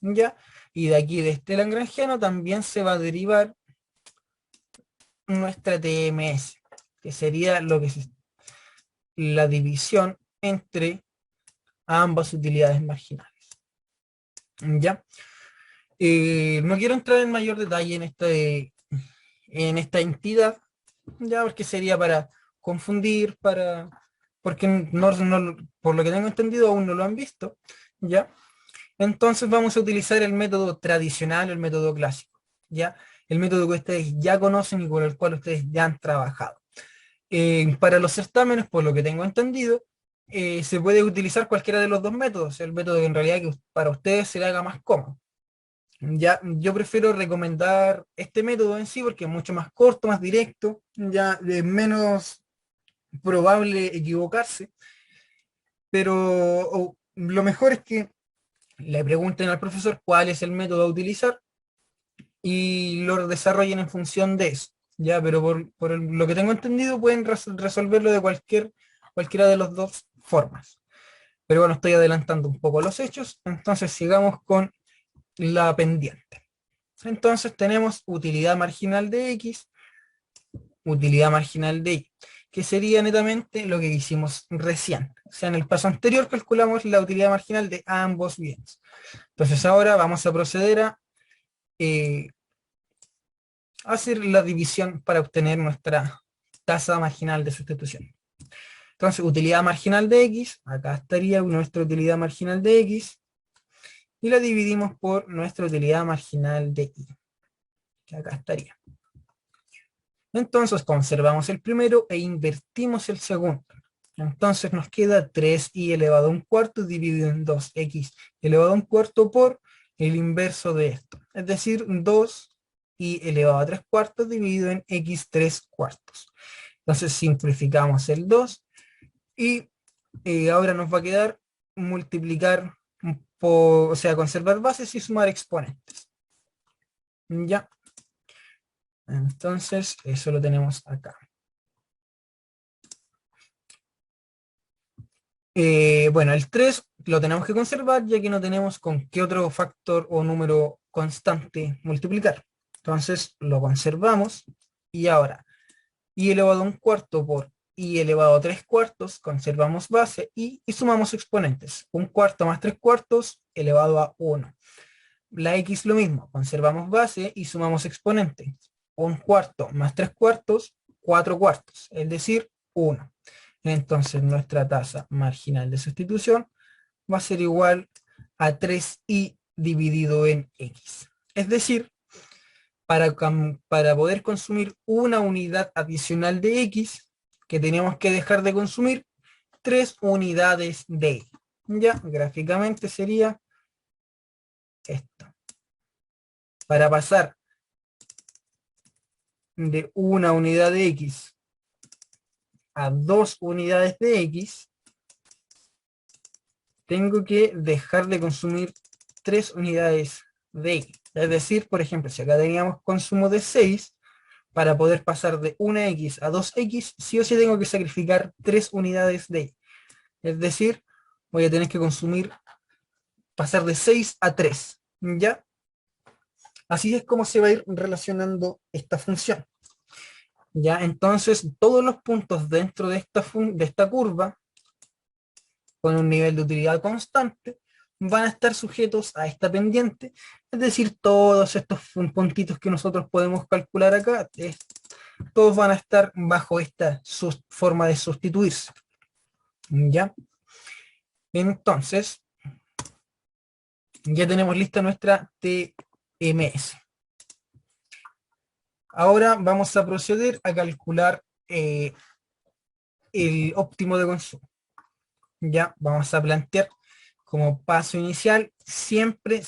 ¿ya? Y de aquí, de este lagrangiano, también se va a derivar nuestra TMS, que sería la división entre ambas utilidades marginales. ¿Ya? No quiero entrar en mayor detalle en esta entidad, ya, porque sería para confundir, porque por lo que tengo entendido aún no lo han visto, ¿ya? Entonces vamos a utilizar el método tradicional, el método clásico, ¿ya? El método que ustedes ya conocen y con el cual ustedes ya han trabajado. Para los certámenes, por lo que tengo entendido, se puede utilizar cualquiera de los dos métodos, el método que en realidad que para ustedes se le haga más cómodo. Ya, yo prefiero recomendar este método en sí porque es mucho más corto, más directo, ya es menos probable equivocarse, pero lo mejor es que le pregunten al profesor cuál es el método a utilizar y lo desarrollen en función de eso. Ya, pero lo que tengo entendido pueden resolverlo de cualquiera de las dos formas. Pero bueno, estoy adelantando un poco los hechos, entonces sigamos con la pendiente. Entonces tenemos utilidad marginal de X, utilidad marginal de Y, que sería netamente lo que hicimos recién. O sea, en el paso anterior calculamos la utilidad marginal de ambos bienes. Entonces ahora vamos a proceder a eh, hacer la división para obtener nuestra tasa marginal de sustitución. Entonces, utilidad marginal de X, acá estaría nuestra utilidad marginal de X, y la dividimos por nuestra utilidad marginal de Y, que acá estaría. Entonces conservamos el primero e invertimos el segundo. Entonces nos queda 3y elevado a un cuarto dividido en 2x elevado a un cuarto por el inverso de esto. Es decir, 2y elevado a 3 cuartos dividido en x 3 cuartos. Entonces simplificamos el 2 y ahora nos va a quedar multiplicar, o sea, conservar bases y sumar exponentes. Ya. Entonces, eso lo tenemos acá. Bueno, el 3 lo tenemos que conservar ya que no tenemos con qué otro factor o número constante multiplicar. Entonces lo conservamos y ahora y elevado a un cuarto por y elevado a 3 cuartos, conservamos base y sumamos exponentes. Un cuarto más 3 cuartos elevado a 1. La x lo mismo, conservamos base y sumamos exponente. Un cuarto más 3 cuartos, 4 cuartos, es decir, 1. Entonces nuestra tasa marginal de sustitución va a ser igual a 3i dividido en x. Es decir, para poder consumir una unidad adicional de x, que tenemos que dejar de consumir 3 unidades de y. Ya, gráficamente sería esto. Para pasar de una unidad de x a 2 unidades de x, tengo que dejar de consumir 3 unidades de y. Es decir, por ejemplo, si acá teníamos consumo de 6, para poder pasar de 1x a 2x, sí o sí tengo que sacrificar 3 unidades de y. Es decir, voy a tener que pasar de 6 a 3. ¿Ya? Así es como se va a ir relacionando esta función. ¿Ya? Entonces, todos los puntos dentro de esta curva, con un nivel de utilidad constante, van a estar sujetos a esta pendiente, es decir, todos estos puntitos que nosotros podemos calcular acá, todos van a estar bajo esta forma de sustituirse. ¿Ya? Entonces, ya tenemos lista nuestra TMS. Ahora vamos a proceder a calcular el óptimo de consumo. Ya vamos a plantear como paso inicial, siempre,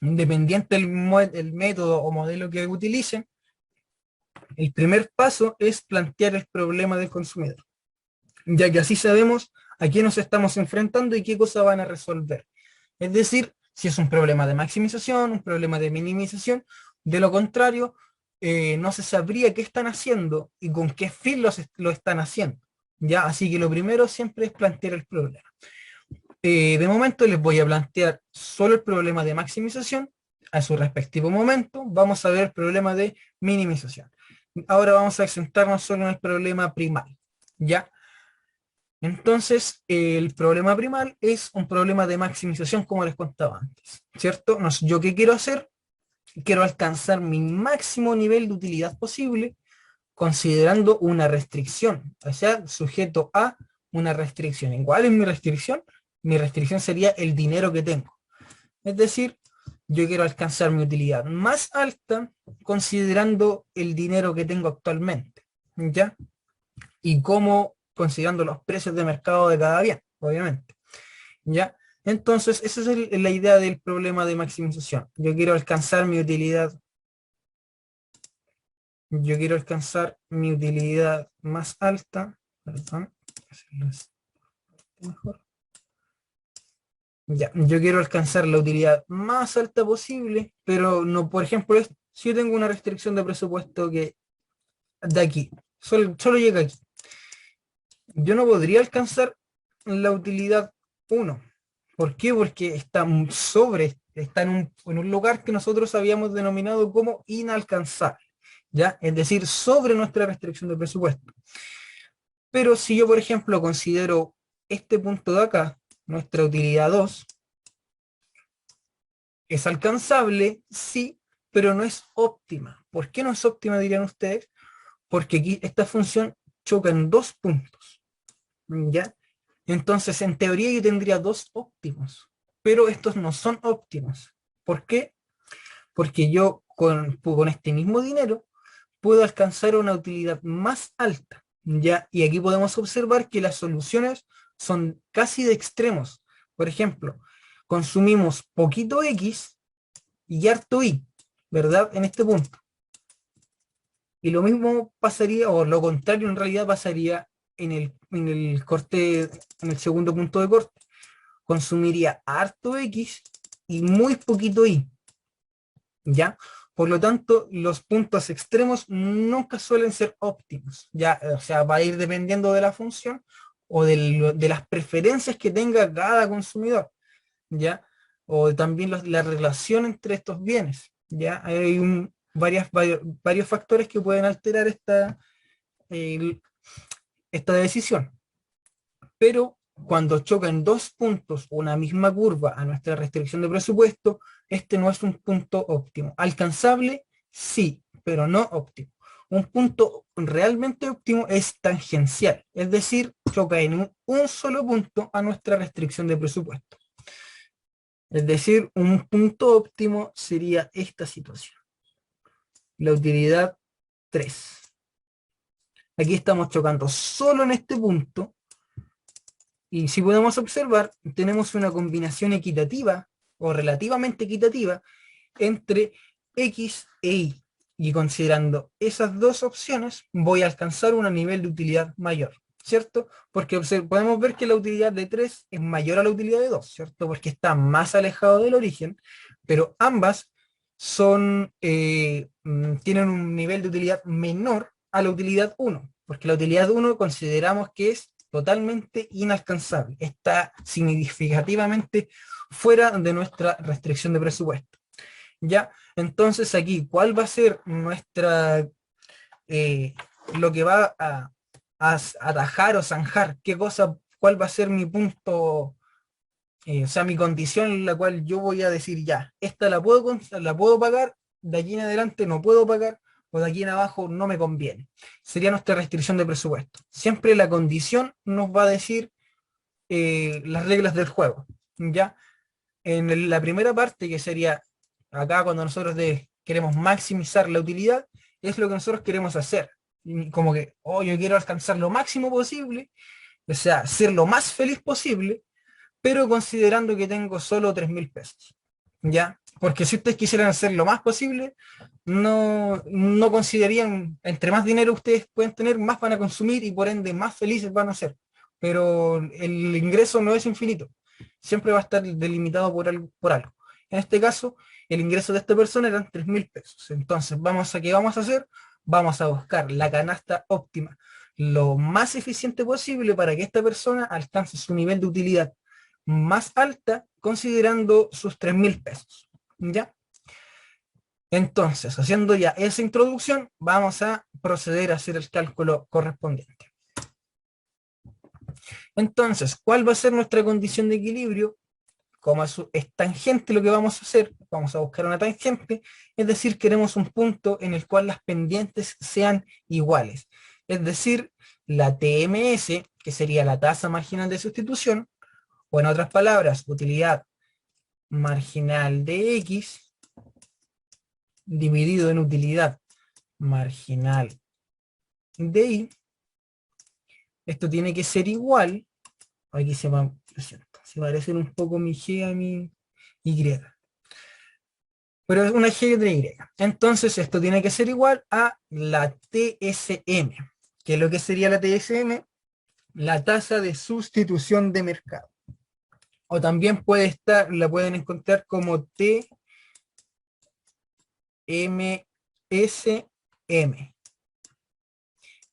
independiente del método o modelo que utilicen, el primer paso es plantear el problema del consumidor, ya que así sabemos a qué nos estamos enfrentando y qué cosas van a resolver. Es decir, si es un problema de maximización, un problema de minimización, de lo contrario, no se sabría qué están haciendo y con qué fin lo están haciendo. ¿Ya? Así que lo primero siempre es plantear el problema. De momento les voy a plantear solo el problema de maximización. A su respectivo momento vamos a ver el problema de minimización. Ahora vamos a centrarnos solo en el problema primario. ¿Ya? Entonces, el problema primal es un problema de maximización, como les contaba antes, ¿cierto? ¿Yo qué quiero hacer? Quiero alcanzar mi máximo nivel de utilidad posible, considerando una restricción, o sea, sujeto a una restricción. ¿Y cuál es mi restricción? Mi restricción sería el dinero que tengo. Es decir, yo quiero alcanzar mi utilidad más alta considerando el dinero que tengo actualmente, ¿ya? Y como considerando los precios de mercado de cada bien, obviamente, ¿ya? Entonces, esa es la idea del problema de maximización. Yo quiero alcanzar mi utilidad más alta, perdón, hacerlo mejor. Ya, yo quiero alcanzar la utilidad más alta posible, pero no, por ejemplo, si yo tengo una restricción de presupuesto que de aquí, solo llega aquí, yo no podría alcanzar la utilidad 1. ¿Por qué? Porque está en un lugar que nosotros habíamos denominado como inalcanzable, ¿ya? Es decir, sobre nuestra restricción de presupuesto. Pero si yo, por ejemplo, considero este punto de acá, nuestra utilidad 2, es alcanzable, sí, pero no es óptima. ¿Por qué no es óptima, dirían ustedes? Porque aquí esta función choca en dos puntos, ¿ya? Entonces, en teoría yo tendría dos óptimos, pero estos no son óptimos. ¿Por qué? Porque yo con este mismo dinero puedo alcanzar una utilidad más alta, ¿ya? Y aquí podemos observar que las soluciones son casi de extremos. Por ejemplo, consumimos poquito X y harto Y, ¿verdad? En este punto. Y lo mismo pasaría, o lo contrario en realidad pasaría en el corte, en el segundo punto de corte. Consumiría harto X y muy poquito Y, ¿ya? Por lo tanto, los puntos extremos nunca suelen ser óptimos, ¿ya? O sea, va a ir dependiendo de la función o de las preferencias que tenga cada consumidor, ¿ya? O también la relación entre estos bienes, ¿ya? Hay varios factores que pueden alterar eh, esta decisión. Pero cuando chocan dos puntos, una misma curva a nuestra restricción de presupuesto, este no es un punto óptimo. Alcanzable, sí, pero no óptimo. Un punto realmente óptimo es tangencial, es decir, choca en un solo punto a nuestra restricción de presupuesto. Es decir, un punto óptimo sería esta situación. La utilidad 3. Aquí estamos chocando solo en este punto. Y si podemos observar, tenemos una combinación equitativa o relativamente equitativa entre X e Y. Y considerando esas dos opciones, voy a alcanzar un nivel de utilidad mayor, ¿cierto? Porque podemos ver que la utilidad de 3 es mayor a la utilidad de 2, ¿cierto? Porque está más alejado del origen, pero ambas tienen un nivel de utilidad menor a la utilidad 1, porque la utilidad 1 consideramos que es totalmente inalcanzable, está significativamente fuera de nuestra restricción de presupuesto. ¿Ya? Entonces aquí, ¿cuál va a ser eh, lo que va a atajar o zanjar? ¿Cuál va a ser mi punto, o sea, mi condición en la cual yo voy a decir ya, esta la puedo pagar, de aquí en adelante no puedo pagar, o de aquí en abajo no me conviene? Sería nuestra restricción de presupuesto. Siempre la condición nos va a decir las reglas del juego, ¿ya? En la primera parte, que sería acá cuando nosotros queremos maximizar la utilidad, es lo que nosotros queremos hacer. Y como que, oh, yo quiero alcanzar lo máximo posible, o sea, ser lo más feliz posible, pero considerando que tengo solo 3.000 pesos, ¿ya? Porque si ustedes quisieran hacer lo más posible, no considerarían, entre más dinero ustedes pueden tener, más van a consumir y por ende más felices van a ser. Pero el ingreso no es infinito, siempre va a estar delimitado por algo. En este caso, el ingreso de esta persona eran 3.000 pesos. Entonces, ¿qué vamos a hacer? Vamos a buscar la canasta óptima lo más eficiente posible para que esta persona alcance su nivel de utilidad más alta considerando sus 3.000 pesos. ¿Ya? Entonces, haciendo ya esa introducción, vamos a proceder a hacer el cálculo correspondiente. Entonces, ¿cuál va a ser nuestra condición de equilibrio? Como es tangente lo que vamos a hacer, vamos a buscar una tangente, es decir, queremos un punto en el cual las pendientes sean iguales. Es decir, la TMS, que sería la tasa marginal de sustitución, o en otras palabras, utilidad marginal de X dividido en utilidad marginal de Y, esto tiene que ser igual, aquí lo siento, se parecen un poco mi G a mi Y, pero es una G y otra Y. Entonces esto tiene que ser igual a la TSM, que es lo que sería la TSM, la tasa de sustitución de mercado. O también puede estar, la pueden encontrar como TMSM,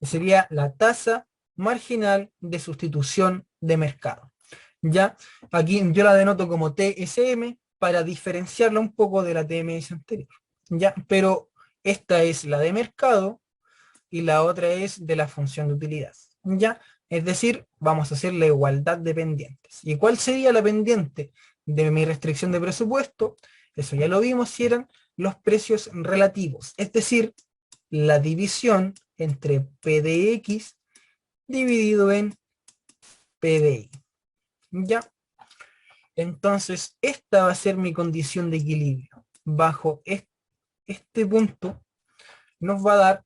que sería la tasa marginal de sustitución de mercado. Ya, aquí yo la denoto como TSM para diferenciarla un poco de la TMS anterior. Ya, pero esta es la de mercado y la otra es de la función de utilidad. Ya, es decir, vamos a hacer la igualdad de pendientes. ¿Y cuál sería la pendiente de mi restricción de presupuesto? Eso ya lo vimos, si eran los precios relativos, es decir, la división entre P de X dividido en P de Y. ¿Ya? Entonces, esta va a ser mi condición de equilibrio. Bajo este punto, nos va a dar,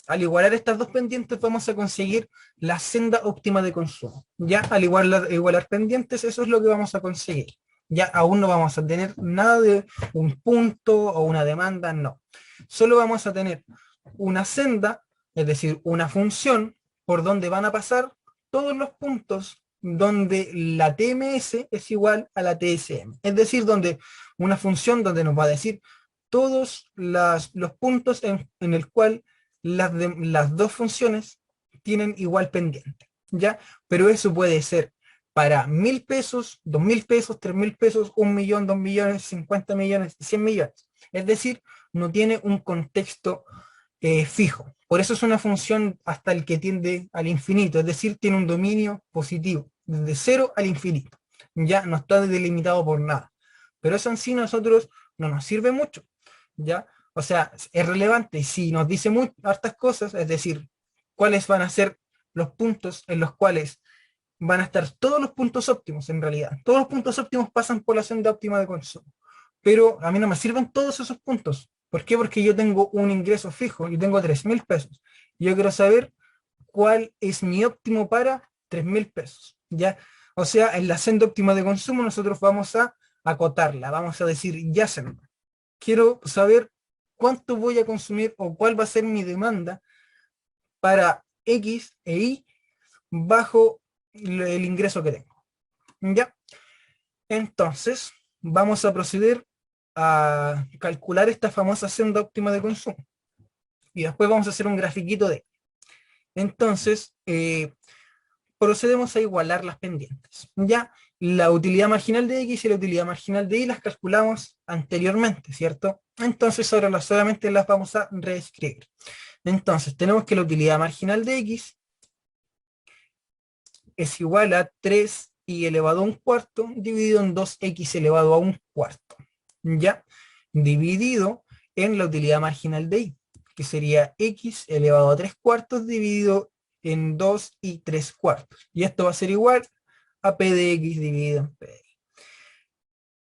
al igualar estas dos pendientes, vamos a conseguir la senda óptima de consumo. Ya, al igualar pendientes, eso es lo que vamos a conseguir. Ya aún no vamos a tener nada de un punto o una demanda, no. Solo vamos a tener una senda, es decir, una función por donde van a pasar todos los puntos donde la TMS es igual a la TSM. Es decir, donde una función donde nos va a decir todos los puntos en el cual las dos funciones tienen igual pendiente, ¿ya? Pero eso puede ser para 1.000 pesos, 2.000 pesos, 3.000 pesos, 1.000.000, 2.000.000, 50 millones, 100 millones. Es decir, no tiene un contexto fijo. Por eso es una función hasta el que tiende al infinito, es decir, tiene un dominio positivo, desde 0 al infinito. Ya no está delimitado por nada. Pero eso en sí nosotros no nos sirve mucho, ¿ya? O sea, es relevante si nos dice hartas cosas, es decir, cuáles van a ser los puntos en los cuales van a estar todos los puntos óptimos en realidad. Todos los puntos óptimos pasan por la senda óptima de consumo. Pero a mí no me sirven todos esos puntos. ¿Por qué? Porque yo tengo un ingreso fijo, yo tengo 3.000 pesos. Y yo quiero saber cuál es mi óptimo para 3.000 pesos. ¿Ya? O sea, en la senda óptima de consumo nosotros vamos a acotarla, vamos a decir, ya se quiero saber cuánto voy a consumir o cuál va a ser mi demanda para X e Y bajo el ingreso que tengo. ¿Ya? Entonces, vamos a proceder a calcular esta famosa senda óptima de consumo. Y después vamos a hacer un grafiquito de. Entonces, procedemos a igualar las pendientes. Ya, la utilidad marginal de X y la utilidad marginal de Y las calculamos anteriormente, ¿cierto? Entonces ahora solamente las vamos a reescribir. Entonces, tenemos que la utilidad marginal de X es igual a 3y elevado a un cuarto dividido en 2x elevado a un cuarto, ¿ya? Dividido en la utilidad marginal de Y, que sería x elevado a 3 cuartos dividido en 2 y 3 cuartos. Y esto va a ser igual a p de x dividido en p de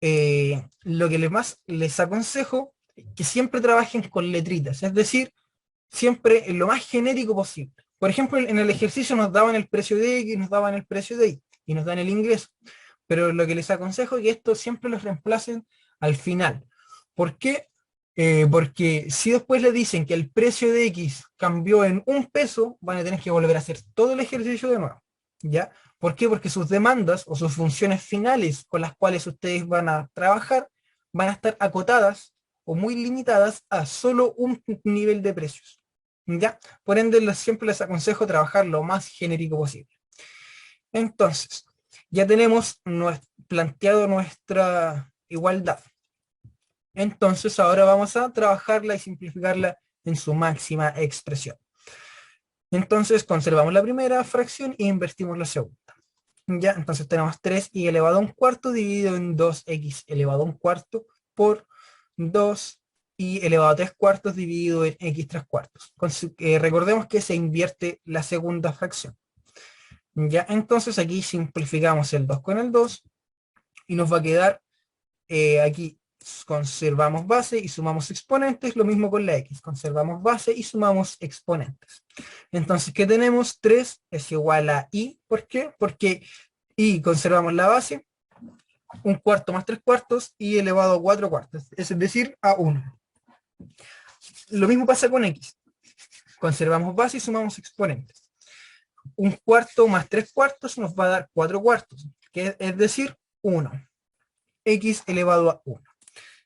y. Lo que más les aconsejo es que siempre trabajen con letritas, es decir, siempre en lo más genérico posible. Por ejemplo, en el ejercicio nos daban el precio de X, nos daban el precio de Y, y nos dan el ingreso. Pero lo que les aconsejo es que esto siempre los reemplacen al final. ¿Por qué? Porque si después le dicen que el precio de X cambió en 1 peso, van a tener que volver a hacer todo el ejercicio de nuevo. ¿Ya? ¿Por qué? Porque sus demandas o sus funciones finales con las cuales ustedes van a trabajar van a estar acotadas o muy limitadas a solo un nivel de precios. ¿Ya? Por ende, siempre les aconsejo trabajar lo más genérico posible. Entonces, ya tenemos planteado nuestra igualdad. Entonces, ahora vamos a trabajarla y simplificarla en su máxima expresión. Entonces conservamos la primera fracción e invertimos la segunda. Ya, entonces tenemos 3y elevado a un cuarto dividido en 2x elevado a un cuarto por 2y elevado a 3 cuartos dividido en x 3 cuartos. Recordemos que se invierte la segunda fracción. Ya, entonces aquí simplificamos el 2 con el 2 y nos va a quedar aquí conservamos base y sumamos exponentes, lo mismo con la x, conservamos base y sumamos exponentes. Entonces, ¿qué tenemos? 3 es igual a y, ¿por qué? Porque y conservamos la base, un cuarto más 3 cuartos y elevado a 4 cuartos, es decir, a 1. Lo mismo pasa con x, conservamos base y sumamos exponentes. Un cuarto más 3 cuartos nos va a dar 4 cuartos, que es decir, 1. X elevado a 1.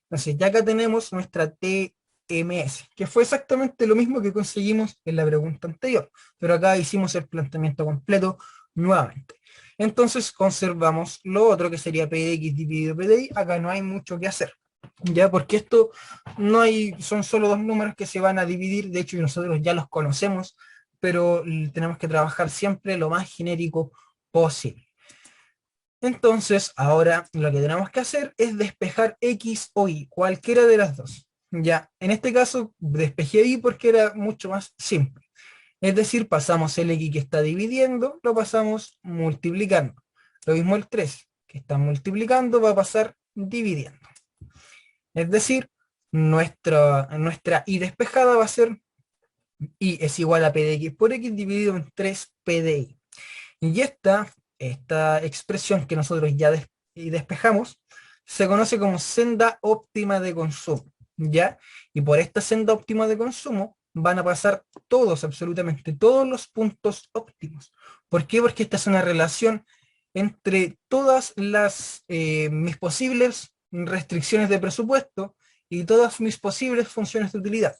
Entonces ya acá tenemos nuestra TMS, que fue exactamente lo mismo que conseguimos en la pregunta anterior, pero acá hicimos el planteamiento completo nuevamente. Entonces conservamos lo otro que sería P de X dividido P de Y, acá no hay mucho que hacer, ya porque esto no hay, son solo dos números que se van a dividir, de hecho nosotros ya los conocemos, pero tenemos que trabajar siempre lo más genérico posible. Entonces, ahora lo que tenemos que hacer es despejar X o Y, cualquiera de las dos. Ya, en este caso despejé Y porque era mucho más simple. Es decir, pasamos el X que está dividiendo, lo pasamos multiplicando. Lo mismo el 3, que está multiplicando, va a pasar dividiendo. Es decir, nuestra Y despejada va a ser Y es igual a P de X por X dividido en 3P de Y. Y esta expresión que nosotros ya despejamos se conoce como senda óptima de consumo, ¿ya? Y por esta senda óptima de consumo van a pasar todos, absolutamente todos los puntos óptimos. ¿Por qué? Porque esta es una relación entre todas mis posibles restricciones de presupuesto y todas mis posibles funciones de utilidad.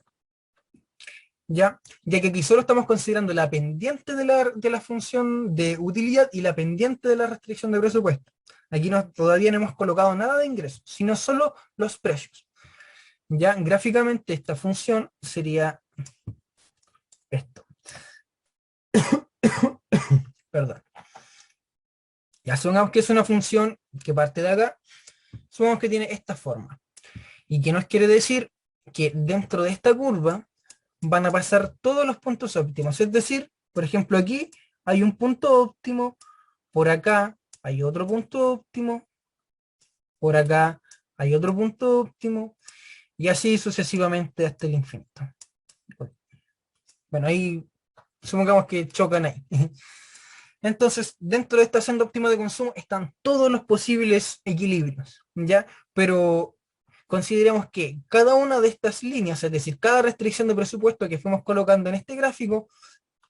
Ya que aquí solo estamos considerando la pendiente de la función de utilidad y la pendiente de la restricción de presupuesto. Aquí todavía no hemos colocado nada de ingresos, sino solo los precios. Ya gráficamente esta función sería esto. Perdón. Ya supongamos que es una función que parte de acá, supongamos que tiene esta forma. Y que nos quiere decir que dentro de esta curva van a pasar todos los puntos óptimos. Es decir, por ejemplo, aquí hay un punto óptimo, por acá hay otro punto óptimo, por acá hay otro punto óptimo, y así sucesivamente hasta el infinito. Bueno, ahí supongamos que chocan ahí. Entonces, dentro de esta senda óptima de consumo están todos los posibles equilibrios, ¿ya? Pero consideremos que cada una de estas líneas, es decir, cada restricción de presupuesto que fuimos colocando en este gráfico,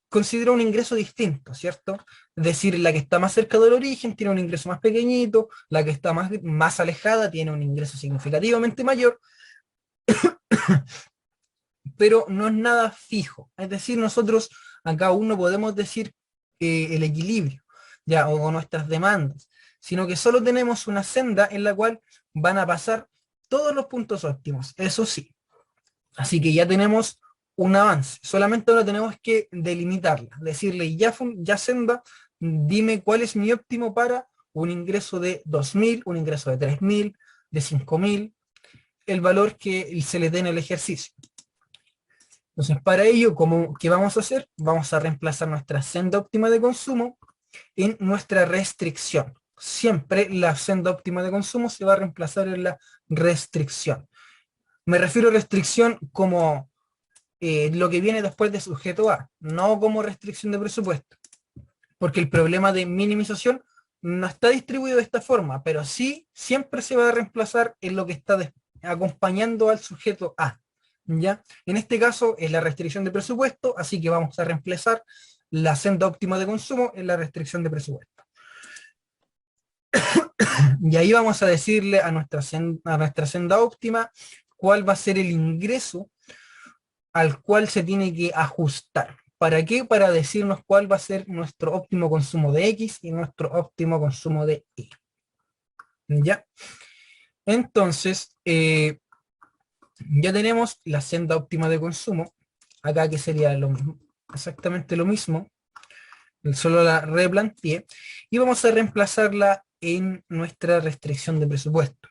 considera un ingreso distinto, ¿cierto? Es decir, la que está más cerca del origen tiene un ingreso más pequeñito, la que está más alejada tiene un ingreso significativamente mayor, pero no es nada fijo. Es decir, nosotros acá aún no podemos decir el equilibrio, ya, o nuestras demandas, sino que solo tenemos una senda en la cual van a pasar todos los puntos óptimos, eso sí. Así que ya tenemos un avance, solamente ahora tenemos que delimitarla, decirle ya senda, dime cuál es mi óptimo para un ingreso de 2.000, un ingreso de 3.000, de 5.000, el valor que se le dé en el ejercicio. Entonces, para ello, ¿qué vamos a hacer? Vamos a reemplazar nuestra senda óptima de consumo en nuestra restricción. Siempre la senda óptima de consumo se va a reemplazar en la restricción. Me refiero a restricción como lo que viene después de sujeto A, no como restricción de presupuesto. Porque el problema de minimización no está distribuido de esta forma, pero sí siempre se va a reemplazar en lo que está acompañando al sujeto A. ¿Ya? En este caso es la restricción de presupuesto, así que vamos a reemplazar la senda óptima de consumo en la restricción de presupuesto. Y ahí vamos a decirle a nuestra senda óptima cuál va a ser el ingreso al cual se tiene que ajustar. ¿Para qué? Para decirnos cuál va a ser nuestro óptimo consumo de X y nuestro óptimo consumo de Y. ¿Ya? Entonces, ya tenemos la senda óptima de consumo, acá que sería lo mismo. exactamente lo mismo, solo la replanteé, y vamos a reemplazarla en nuestra restricción de presupuesto.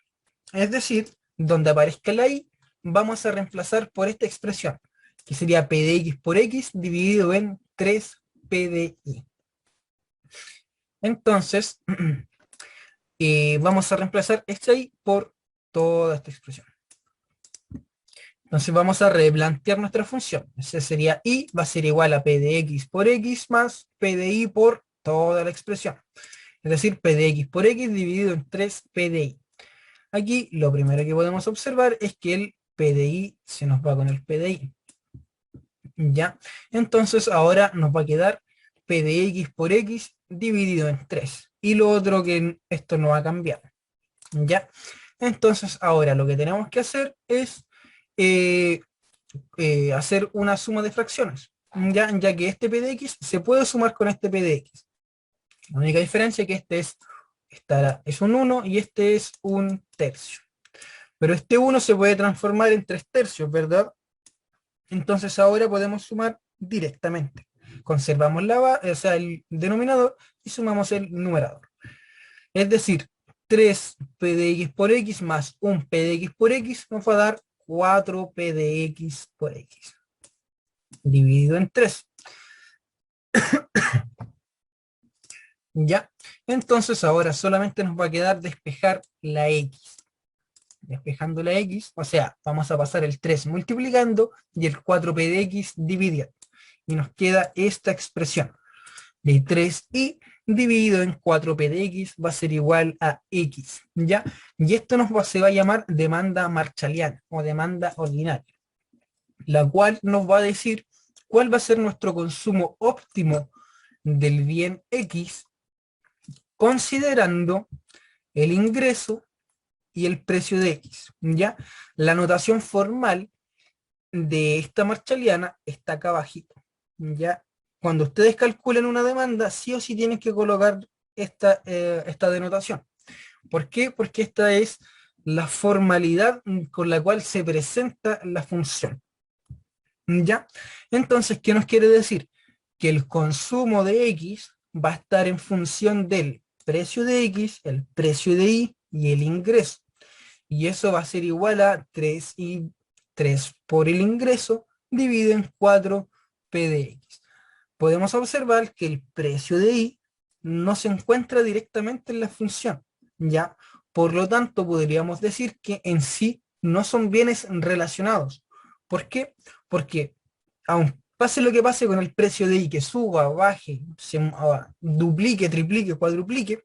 Es decir, donde aparezca la I, vamos a reemplazar por esta expresión, que sería P de X por X dividido en 3P de I. Entonces, vamos a reemplazar esta I por toda esta expresión. Entonces vamos a replantear nuestra función. Ese sería I, va a ser igual a P de X por X más P de I por toda la expresión. Es decir, P de X por X dividido en 3P de I. Aquí lo primero que podemos observar es que el P de I se nos va con el P de I. ¿Ya? Entonces ahora nos va a quedar P de X por X dividido en 3. Y lo otro que esto no va a cambiar. ¿Ya? Entonces ahora lo que tenemos que hacer es hacer una suma de fracciones. Ya que este P de X se puede sumar con este P de X. La única diferencia es que este es un 1 y este es un tercio. Pero este 1 se puede transformar en 3 tercios, ¿verdad? Entonces ahora podemos sumar directamente. Conservamos el denominador y sumamos el numerador. Es decir, 3P de X por X más un P de X por X nos va a dar 4P de X por X. Dividido en 3. ¿Ya? Entonces ahora solamente nos va a quedar despejar la X. Despejando la X, o sea, vamos a pasar el 3 multiplicando y el 4P de X dividiendo. Y nos queda esta expresión de 3i dividido en 4P de X va a ser igual a X, ¿ya? Y esto se va a llamar demanda marshalliana o demanda ordinaria, la cual nos va a decir cuál va a ser nuestro consumo óptimo del bien X, considerando el ingreso y el precio de X, ¿ya? La notación formal de esta marshalliana está acá abajito, ¿ya? Cuando ustedes calculen una demanda, sí o sí tienen que colocar esta denotación. ¿Por qué? Porque esta es la formalidad con la cual se presenta la función, ¿ya? Entonces, ¿qué nos quiere decir? Que el consumo de X va a estar en función del precio de X, el precio de Y y el ingreso. Y eso va a ser igual a 3 por el ingreso dividido en 4P de X. Podemos observar que el precio de Y no se encuentra directamente en la función, ¿ya? Por lo tanto, podríamos decir que en sí no son bienes relacionados. ¿Por qué? Porque aun pase lo que pase con el precio de Y, que suba, baje, duplique, triplique, cuadruplique,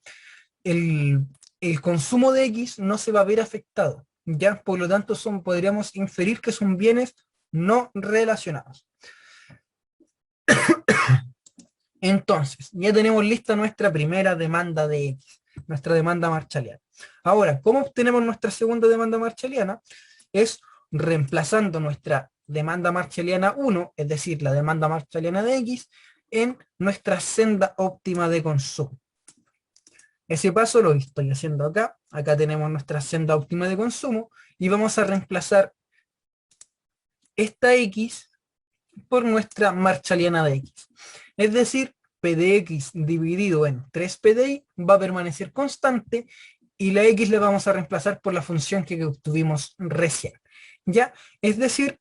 el consumo de X no se va a ver afectado, ¿ya? Por lo tanto, podríamos inferir que son bienes no relacionados. Entonces, ya tenemos lista nuestra primera demanda de X, nuestra demanda marshalliana. Ahora, ¿cómo obtenemos nuestra segunda demanda marshalliana? Es reemplazando nuestra demanda marshalliana 1, es decir, la demanda marshalliana de X, en nuestra senda óptima de consumo. Ese paso lo estoy haciendo acá. Acá tenemos nuestra senda óptima de consumo y vamos a reemplazar esta X por nuestra marshalliana de X. Es decir, P de X dividido en 3P de Y va a permanecer constante y la X le vamos a reemplazar por la función que obtuvimos recién. ¿Ya? Es decir,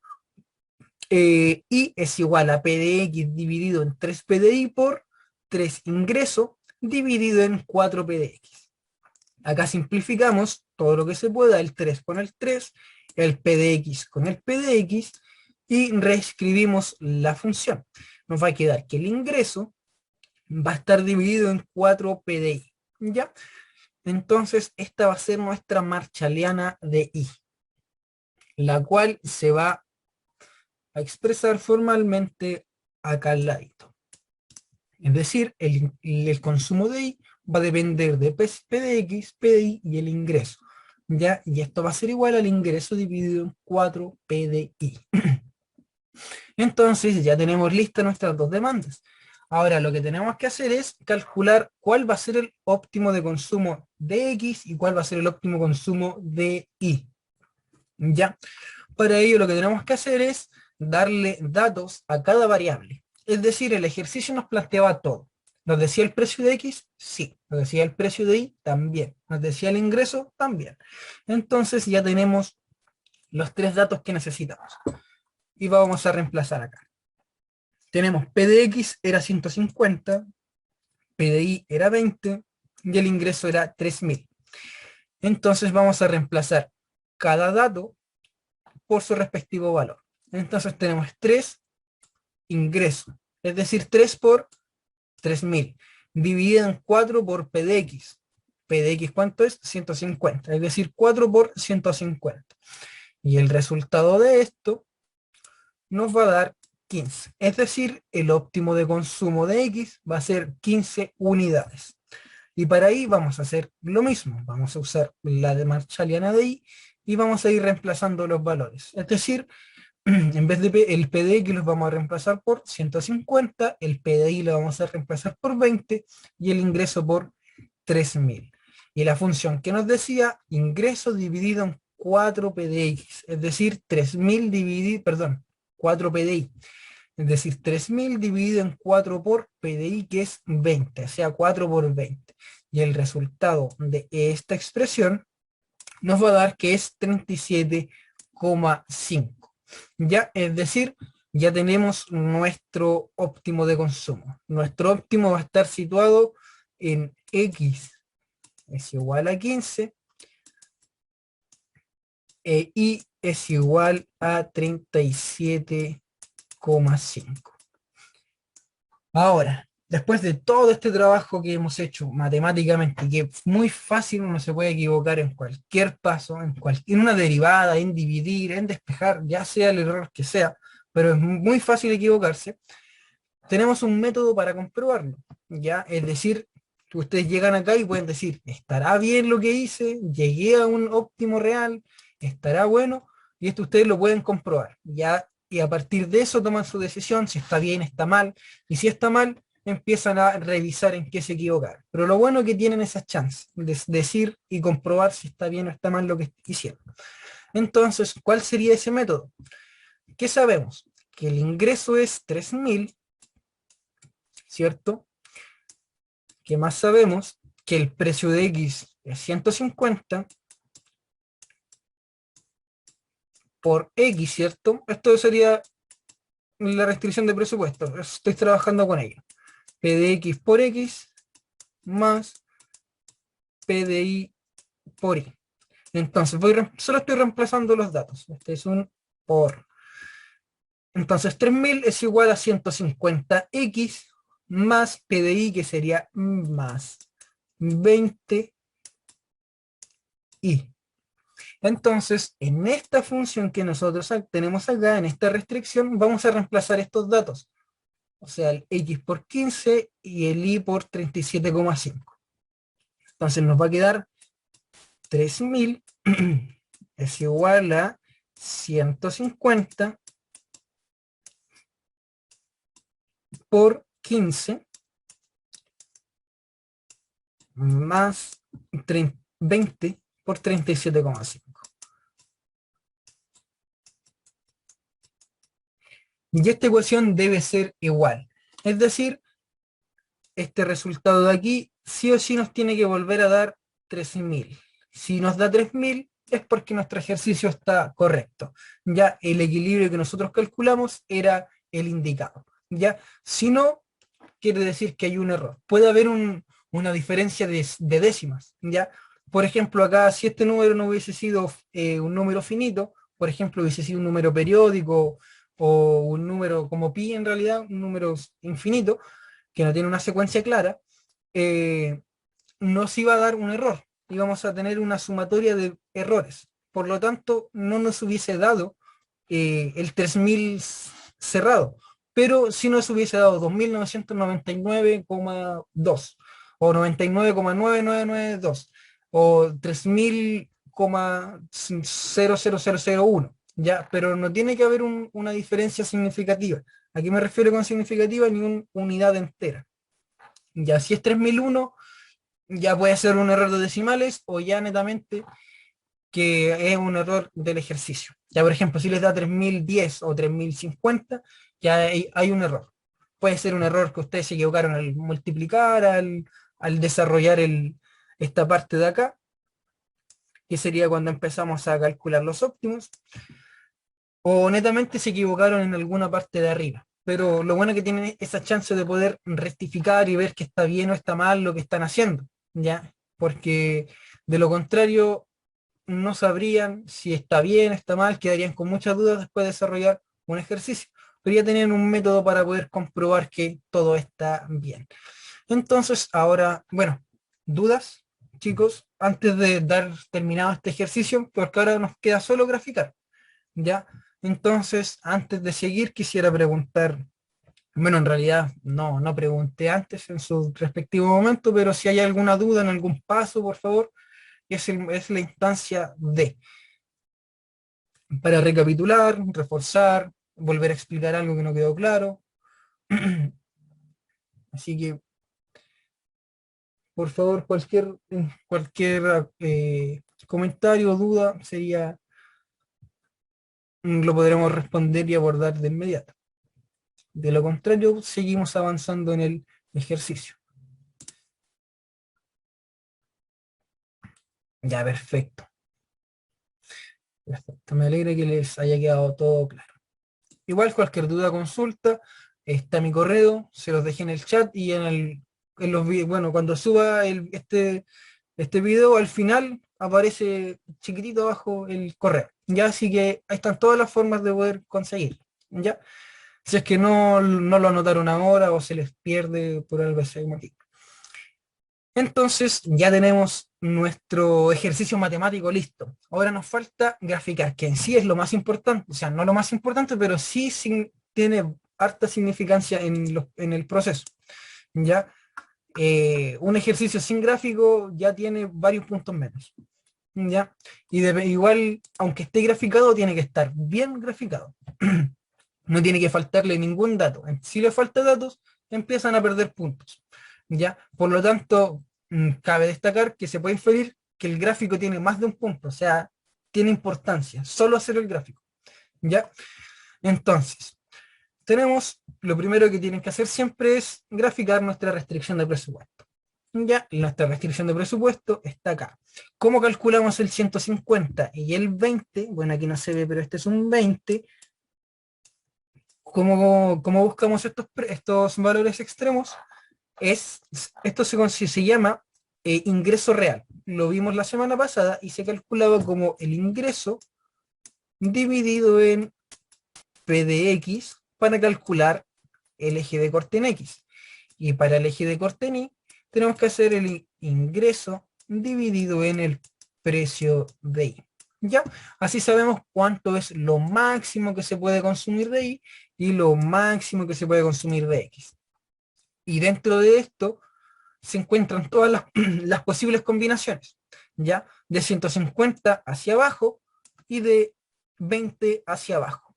Y es igual a P de X dividido en 3P de Y por 3 ingreso dividido en 4P de X. Acá simplificamos todo lo que se pueda, el 3 con el 3, el P de X con el P de X, y reescribimos la función. Nos va a quedar que el ingreso va a estar dividido en 4P de Y, ¿ya? Entonces, esta va a ser nuestra marshalliana de Y, la cual se va a expresar formalmente acá al ladito. Es decir, el consumo de Y va a depender de P de X, P de Y y el ingreso, ¿ya? Y esto va a ser igual al ingreso dividido en 4P de Y. Entonces ya tenemos listas nuestras dos demandas. Ahora lo que tenemos que hacer es calcular cuál va a ser el óptimo de consumo de X y cuál va a ser el óptimo consumo de Y. ¿Ya? Para ello lo que tenemos que hacer es darle datos a cada variable. Es decir, el ejercicio nos planteaba todo. ¿Nos decía el precio de X? Sí. ¿Nos decía el precio de Y? También. ¿Nos decía el ingreso? También. Entonces ya tenemos los tres datos que necesitamos. Y vamos a reemplazar acá. Tenemos P de X era 150, P de Y era 20 y el ingreso era 3000. Entonces vamos a reemplazar cada dato por su respectivo valor. Entonces tenemos 3 ingresos, es decir, 3 por 3000, dividido en 4 por P de X. P de X, ¿cuánto es? 150, es decir, 4 por 150. Y el resultado de esto nos va a dar 15. Es decir, el óptimo de consumo de X va a ser 15 unidades. Y para ahí vamos a hacer lo mismo. Vamos a usar la de Marshalliana de y vamos a ir reemplazando los valores. Es decir, en vez de el PDX los vamos a reemplazar por 150, el PDI lo vamos a reemplazar por 20 y el ingreso por 3000. Y la función que nos decía, ingreso dividido en 4 PDX, es decir, 3000 dividido, perdón, 4 PDI. Es decir, 3000 dividido en 4 por PDI, que es 20, o sea, 4 por 20. Y el resultado de esta expresión nos va a dar que es 37,5. Ya, es decir, ya tenemos nuestro óptimo de consumo. Nuestro óptimo va a estar situado en X es igual a 15 e Y es igual a 37,5. Ahora, después de todo este trabajo que hemos hecho matemáticamente, que es muy fácil, uno se puede equivocar en cualquier paso, en una derivada, en dividir, en despejar, ya sea el error que sea, pero es muy fácil equivocarse. Tenemos un método para comprobarlo, ¿ya? Es decir, que ustedes llegan acá y pueden decir, ¿estará bien lo que hice? ¿Llegué a un óptimo real? ¿Estará bueno? Y esto ustedes lo pueden comprobar, ¿ya? Y a partir de eso toman su decisión, si está bien, está mal, y si está mal, empiezan a revisar en qué se equivocaron. Pero lo bueno es que tienen esas chances de decir y comprobar si está bien o está mal lo que hicieron. Entonces, ¿cuál sería ese método? ¿Qué sabemos? Que el ingreso es 3000, ¿cierto? ¿Qué más sabemos? Que el precio de X es 150 por X, ¿cierto? Esto sería la restricción de presupuesto. Estoy trabajando con ello. P de X por X más P de Y por Y. Entonces, solo estoy reemplazando los datos. Este es un por. Entonces, 3000 es igual a 150X más P de Y, que sería más 20Y. Entonces, en esta función que nosotros tenemos acá, en esta restricción, vamos a reemplazar estos datos. O sea, el X por 15 y el Y por 37,5. Entonces nos va a quedar 3000 es igual a 150 por 15 más 20 por 37,5. Y esta ecuación debe ser igual. Es decir, este resultado de aquí sí o sí nos tiene que volver a dar 3000. Si nos da 3000 es porque nuestro ejercicio está correcto. Ya el equilibrio que nosotros calculamos era el indicado. Ya, si no, quiere decir que hay un error. Puede haber una diferencia de décimas. Ya, por ejemplo, acá si este número no hubiese sido un número finito, por ejemplo, hubiese sido un número periódico o un número como pi en realidad, un número infinito, que no tiene una secuencia clara, nos iba a dar un error. Íbamos a tener una sumatoria de errores. Por lo tanto, no nos hubiese dado el 3000 cerrado, pero sí nos hubiese dado 2999,2 o 99,9992 o 3000,00001, ya, pero no tiene que haber una diferencia significativa. ¿A qué me refiero con significativa? Ni una unidad entera. Ya si es 3001, ya puede ser un error de decimales o ya netamente que es un error del ejercicio. Ya por ejemplo, si les da 3010 o 3050, ya hay un error. puede ser un error que ustedes se equivocaron al multiplicar, al desarrollar esta parte de acá, que sería cuando empezamos a calcular los óptimos, o netamente se equivocaron en alguna parte de arriba. Pero lo bueno es que tienen esa chance de poder rectificar y ver que está bien o está mal lo que están haciendo, ¿ya? Porque de lo contrario no sabrían si está bien, está mal, quedarían con muchas dudas después de desarrollar un ejercicio. Pero ya tenían un método para poder comprobar que todo está bien. Entonces, ahora, bueno, ¿dudas, chicos? Antes de dar terminado este ejercicio, porque ahora nos queda solo graficar, ¿ya? Entonces, antes de seguir, quisiera preguntar, bueno, en realidad no pregunté antes en su respectivo momento, pero si hay alguna duda en algún paso, por favor, es la instancia D, para recapitular, reforzar, volver a explicar algo que no quedó claro. Así que, por favor, cualquier comentario o duda sería, lo podremos responder y abordar de inmediato. De lo contrario, seguimos avanzando en el ejercicio. Ya, perfecto. Perfecto. Me alegra que les haya quedado todo claro. Igual cualquier duda, consulta, está mi correo, se los dejé en el chat y en los videos, bueno, cuando suba este video, al final aparece chiquitito abajo el correo. Ya, así que ahí están todas las formas de poder conseguir. Ya, si es que no lo anotaron ahora o se les pierde por algo así. Entonces ya tenemos nuestro ejercicio matemático listo. Ahora nos falta graficar, que en sí es lo más importante, o sea, no lo más importante, pero sí tiene harta significancia en el proceso. ¿Ya? Un ejercicio sin gráfico ya tiene varios puntos menos. ¿Ya? Y igual, aunque esté graficado, tiene que estar bien graficado. No tiene que faltarle ningún dato. Si le falta datos, empiezan a perder puntos. ¿Ya? Por lo tanto, cabe destacar que se puede inferir que el gráfico tiene más de un punto, o sea, tiene importancia, solo hacer el gráfico. ¿Ya? Entonces, tenemos, lo primero que tienen que hacer siempre es graficar nuestra restricción de presupuesto. Ya, nuestra restricción de presupuesto está acá. ¿Cómo calculamos el 150 y el 20? Bueno, aquí no se ve, pero este es un 20. ¿Cómo buscamos estos valores extremos? Esto se llama ingreso real. Lo vimos la semana pasada y se calculaba como el ingreso dividido en P de X para calcular el eje de corte en X. Y para el eje de corte en Y tenemos que hacer el ingreso dividido en el precio de Y. ¿Ya? Así sabemos cuánto es lo máximo que se puede consumir de Y y lo máximo que se puede consumir de X. Y dentro de esto se encuentran todas las posibles combinaciones, ¿ya? De 150 hacia abajo y de 20 hacia abajo.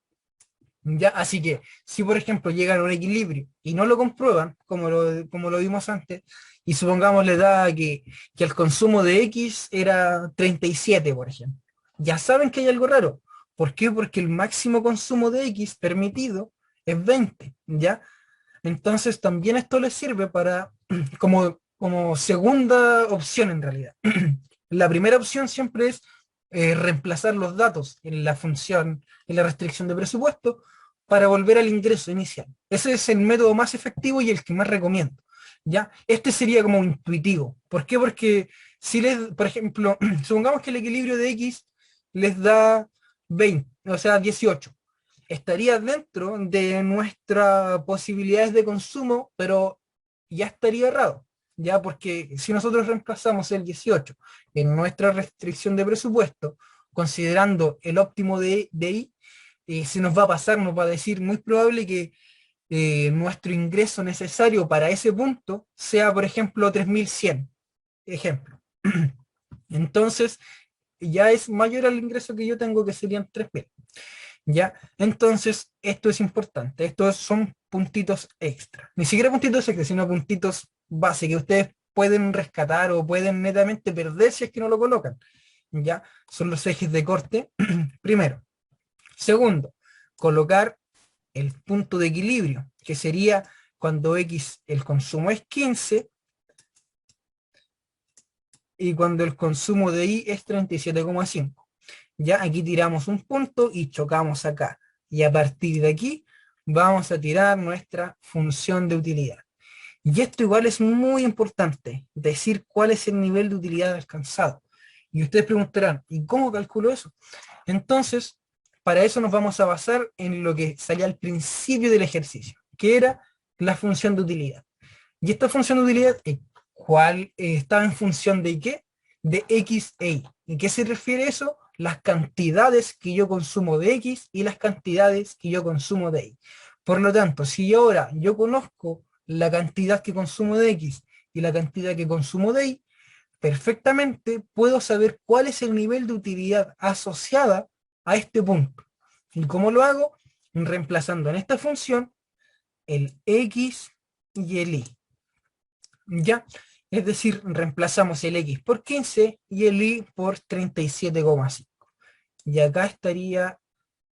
¿Ya? Así que, si por ejemplo llegan a un equilibrio y no lo comprueban, como lo vimos antes, y supongamos le da que el consumo de X era 37, por ejemplo, ya saben que hay algo raro. ¿Por qué? Porque el máximo consumo de X permitido es 20, ¿ya? Entonces también esto les sirve para, como segunda opción en realidad. La primera opción siempre es reemplazar los datos en la función, en la restricción de presupuesto, para volver al ingreso inicial. Ese es el método más efectivo y el que más recomiendo. ¿Ya? Este sería como intuitivo. ¿Por qué? Porque si por ejemplo, supongamos que el equilibrio de X les da 20, o sea, 18, estaría dentro de nuestras posibilidades de consumo, pero ya estaría errado, ya porque si nosotros reemplazamos el 18 en nuestra restricción de presupuesto, considerando el óptimo de I, se nos va a pasar, nos va a decir muy probable que nuestro ingreso necesario para ese punto sea, por ejemplo, 3100, ejemplo. Entonces, ya es mayor al ingreso que yo tengo, que serían 3000. ¿Ya? Entonces, esto es importante. Estos son puntitos extra. Ni siquiera puntitos extra, sino puntitos base que ustedes pueden rescatar o pueden netamente perder si es que no lo colocan. ¿Ya? Son los ejes de corte, primero. Segundo, colocar el punto de equilibrio, que sería cuando X, el consumo es 15, y cuando el consumo de Y es 37,5. Ya aquí tiramos un punto y chocamos acá. Y a partir de aquí vamos a tirar nuestra función de utilidad. Y esto igual es muy importante, decir cuál es el nivel de utilidad alcanzado. Y ustedes preguntarán, ¿y cómo calculo eso? Entonces, para eso nos vamos a basar en lo que salía al principio del ejercicio, que era la función de utilidad. Y esta función de utilidad, ¿cuál estaba en función de qué? De X e Y. ¿Y qué se refiere eso? Las cantidades que yo consumo de X y las cantidades que yo consumo de Y. Por lo tanto, si ahora yo conozco la cantidad que consumo de X y la cantidad que consumo de Y, perfectamente puedo saber cuál es el nivel de utilidad asociada a este punto. ¿Y cómo lo hago? Reemplazando en esta función el X y el Y. ¿Ya? Es decir, reemplazamos el X por 15 y el Y por 37,5. Y acá estaría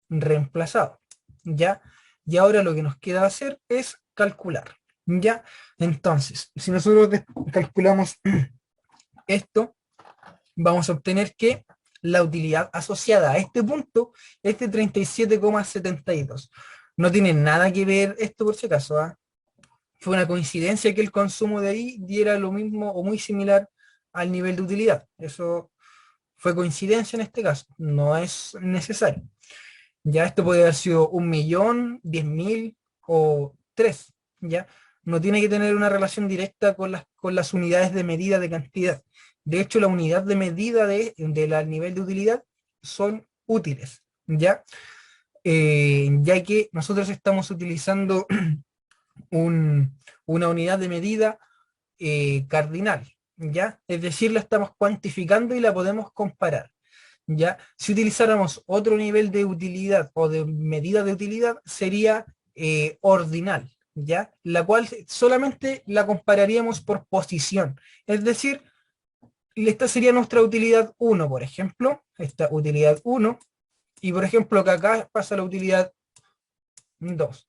reemplazado. ¿Ya? Y ahora lo que nos queda hacer es calcular. ¿Ya? Entonces, si nosotros calculamos esto, vamos a obtener que la utilidad asociada a este punto es de 37,72. No tiene nada que ver esto por si acaso, ¿ah? Fue una coincidencia que el consumo de ahí diera lo mismo o muy similar al nivel de utilidad. Eso fue coincidencia en este caso, no es necesario. Ya esto puede haber sido 1.000.000, 10.000 o 3, ¿ya? No tiene que tener una relación directa con las unidades de medida de cantidad. De hecho, la unidad de medida del nivel de utilidad son útiles, ¿ya? Ya que nosotros estamos utilizando una unidad de medida cardinal, ¿ya? Es decir, la estamos cuantificando y la podemos comparar, ¿ya? Si utilizáramos otro nivel de utilidad o de medida de utilidad, sería ordinal, ¿ya? La cual solamente la compararíamos por posición. Es decir, esta sería nuestra utilidad 1, por ejemplo, esta utilidad 1, y por ejemplo que acá pasa la utilidad 2.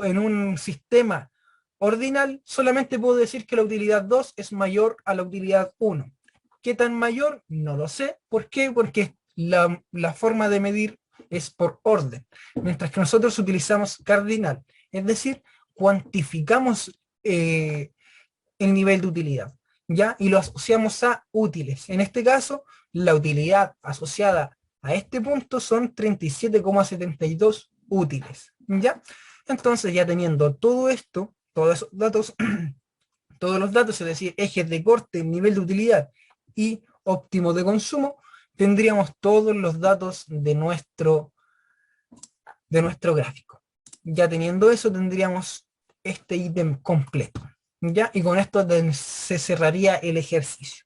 En un sistema ordinal, solamente puedo decir que la utilidad 2 es mayor a la utilidad 1. ¿Qué tan mayor? No lo sé. ¿Por qué? Porque la forma de medir es por orden, mientras que nosotros utilizamos cardinal, es decir, cuantificamos el nivel de utilidad, ¿ya? Y lo asociamos a útiles. En este caso, la utilidad asociada a este punto son 37,72 útiles, ¿ya? Entonces, ya teniendo todo esto, todos esos datos, todos los datos, es decir, ejes de corte, nivel de utilidad y óptimo de consumo, tendríamos todos los datos de nuestro gráfico. Ya teniendo eso, tendríamos este ítem completo, ¿ya? Y con esto se cerraría el ejercicio,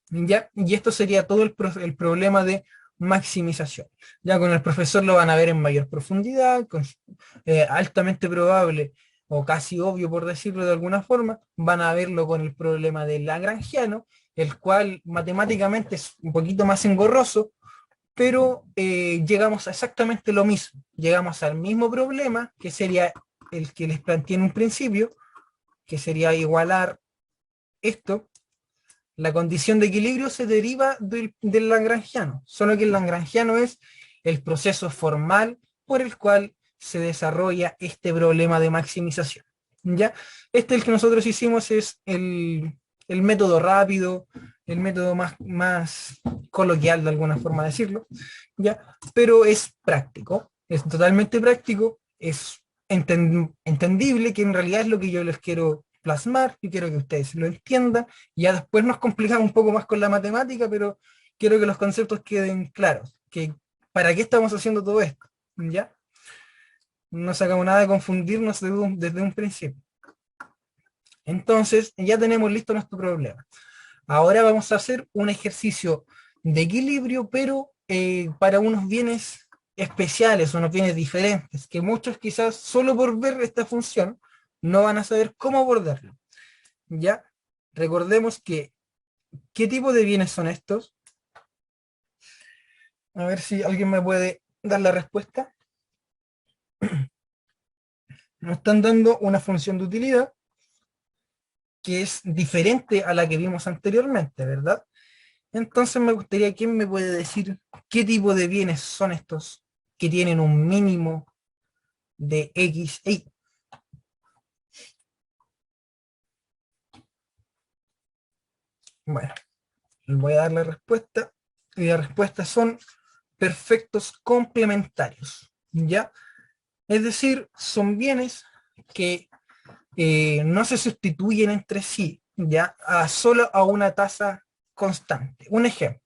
¿ya? Y esto sería todo el problema de maximización. Ya con el profesor lo van a ver en mayor profundidad, altamente probable o casi obvio por decirlo de alguna forma, van a verlo con el problema del lagrangiano, el cual matemáticamente es un poquito más engorroso, pero llegamos a exactamente lo mismo. Llegamos al mismo problema, que sería el que les planteé en un principio, que sería igualar esto. La condición de equilibrio se deriva del lagrangiano, solo que el lagrangiano es el proceso formal por el cual se desarrolla este problema de maximización. ¿Ya? El que nosotros hicimos es el método rápido, el método más coloquial de alguna forma de decirlo, ¿ya? Pero es práctico, es totalmente práctico, es entendible, que en realidad es lo que yo les quiero plasmar y quiero que ustedes lo entiendan. Ya después nos complicamos un poco más con la matemática, pero quiero que los conceptos queden claros, que para qué estamos haciendo todo esto, ¿ya? No sacamos nada de confundirnos desde un principio. Entonces, ya tenemos listo nuestro problema. Ahora vamos a hacer un ejercicio de equilibrio, pero para unos bienes especiales, unos bienes diferentes, que muchos quizás solo por ver esta función no van a saber cómo abordarlo. ¿Ya? Recordemos que, ¿qué tipo de bienes son estos? A ver si alguien me puede dar la respuesta. Nos están dando una función de utilidad que es diferente a la que vimos anteriormente, ¿verdad? Entonces me gustaría, ¿quién me puede decir qué tipo de bienes son estos que tienen un mínimo de X e Y? Bueno, les voy a dar la respuesta. Y la respuesta son perfectos complementarios, ¿ya? Es decir, son bienes que no se sustituyen entre sí, ¿ya? Solo a una tasa constante. Un ejemplo.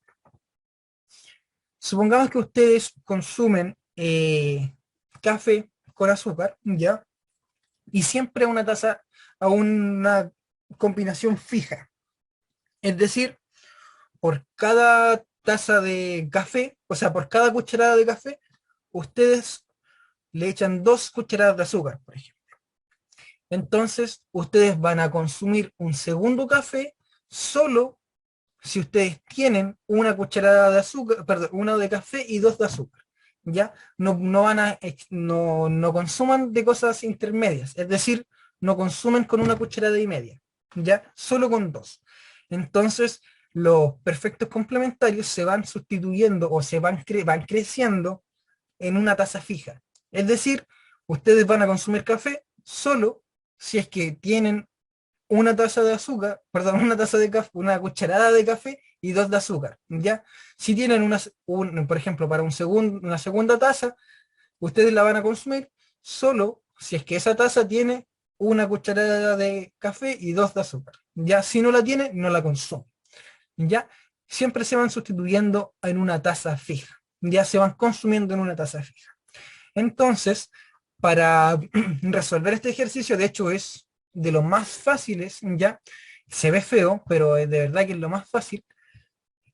Supongamos que ustedes consumen café con azúcar, ¿ya? Y siempre a una tasa, a una combinación fija. Es decir, por cada taza de café, o sea, por cada cucharada de café, ustedes le echan 2 cucharadas de azúcar, por ejemplo. Entonces, ustedes van a consumir un segundo café solo si ustedes tienen una cucharada de azúcar, perdón, una de café y 2 de azúcar. ¿Ya? No van a, no consuman de cosas intermedias, es decir, no consumen con una cucharada y media, ¿ya? Solo con 2. Entonces, los perfectos complementarios se van sustituyendo o van creciendo en una tasa fija. Es decir, ustedes van a consumir café solo si es que tienen una taza de azúcar, perdón, una taza de café, una cucharada de café y 2 de azúcar, ¿ya? Si tienen por ejemplo, para una segunda taza, ustedes la van a consumir solo si es que esa taza tiene una cucharada de café y 2 de azúcar, ¿ya? Si no la tiene, no la consumen, ¿ya? Siempre se van sustituyendo en una taza fija, ya se van consumiendo en una taza fija. Entonces, para resolver este ejercicio, de hecho es de los más fáciles, ya, se ve feo, pero es de verdad que es lo más fácil.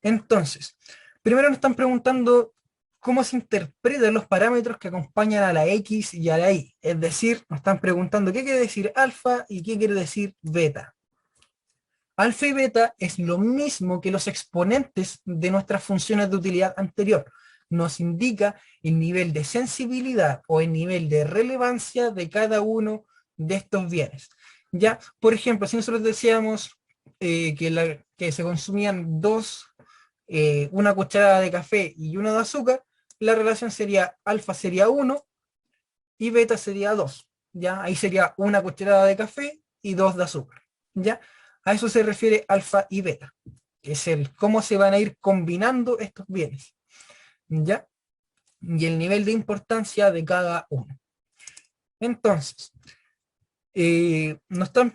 Entonces, primero nos están preguntando cómo se interpretan los parámetros que acompañan a la X y a la Y. Es decir, nos están preguntando qué quiere decir alfa y qué quiere decir beta. Alfa y beta es lo mismo que los exponentes de nuestras funciones de utilidad anterior. Nos indica el nivel de sensibilidad o el nivel de relevancia de cada uno de estos bienes. Ya, por ejemplo, si nosotros decíamos que se consumían una cucharada de café y una de azúcar, la relación sería alfa sería 1 y beta sería 2. ¿Ya? Ahí sería una cucharada de café y 2 de azúcar. ¿Ya? A eso se refiere alfa y beta, que es el cómo se van a ir combinando estos bienes. ¿Ya? Y el nivel de importancia de cada uno. Entonces,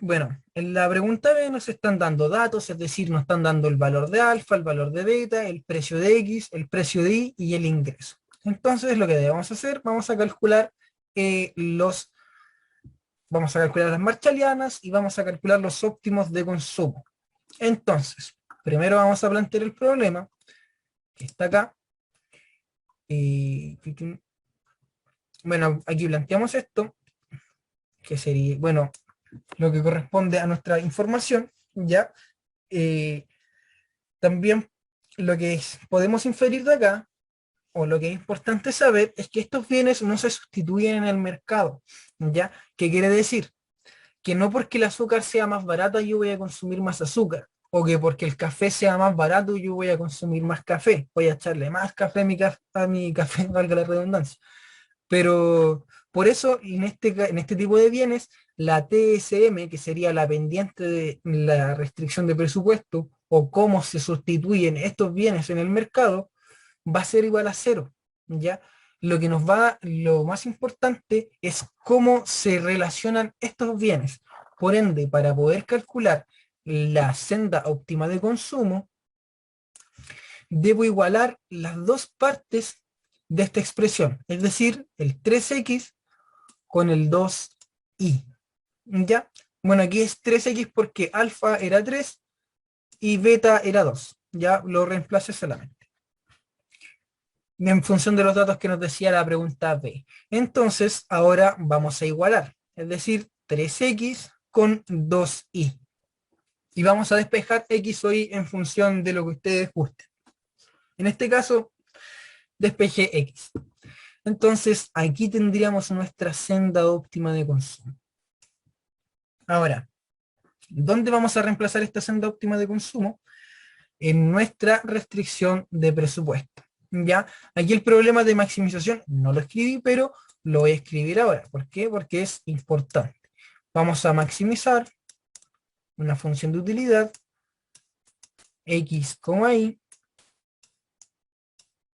bueno, en la pregunta B nos están dando datos, es decir, nos están dando el valor de alfa, el valor de beta, el precio de X, el precio de Y y el ingreso. Entonces, lo que debemos hacer, vamos a calcular las marchalianas y vamos a calcular los óptimos de consumo. Entonces, primero vamos a plantear el problema, que está acá. Bueno, aquí planteamos esto, que sería, bueno, lo que corresponde a nuestra información, ¿ya? Eh, También lo que podemos inferir de acá, o lo que es importante saber, es que estos bienes no se sustituyen en el mercado, ¿ya? ¿Qué quiere decir? Que no porque el azúcar sea más barata yo voy a consumir más azúcar, o que porque el café sea más barato yo voy a consumir más café, voy a echarle más café a mi café, valga la redundancia. Pero por eso en este tipo de bienes, la TSM, que sería la pendiente de la restricción de presupuesto, o cómo se sustituyen estos bienes en el mercado, va a ser igual a cero, ¿ya? Lo más importante es cómo se relacionan estos bienes. Por ende, para poder calcular la senda óptima de consumo, debo igualar las dos partes de esta expresión, es decir, el 3x con el 2y. ¿Ya? Bueno, aquí es 3x porque alfa era 3 y beta era 2. Ya lo reemplace solamente en función de los datos que nos decía la pregunta B. Entonces, ahora vamos a igualar, es decir, 3x con 2y. Y vamos a despejar x o y en función de lo que ustedes gusten. En este caso, despejé x. Entonces, aquí tendríamos nuestra senda óptima de consumo. Ahora, ¿dónde vamos a reemplazar esta senda óptima de consumo? En nuestra restricción de presupuesto. ¿Ya? Aquí el problema de maximización no lo escribí, pero lo voy a escribir ahora. ¿Por qué? Porque es importante. Vamos a maximizar una función de utilidad x, y.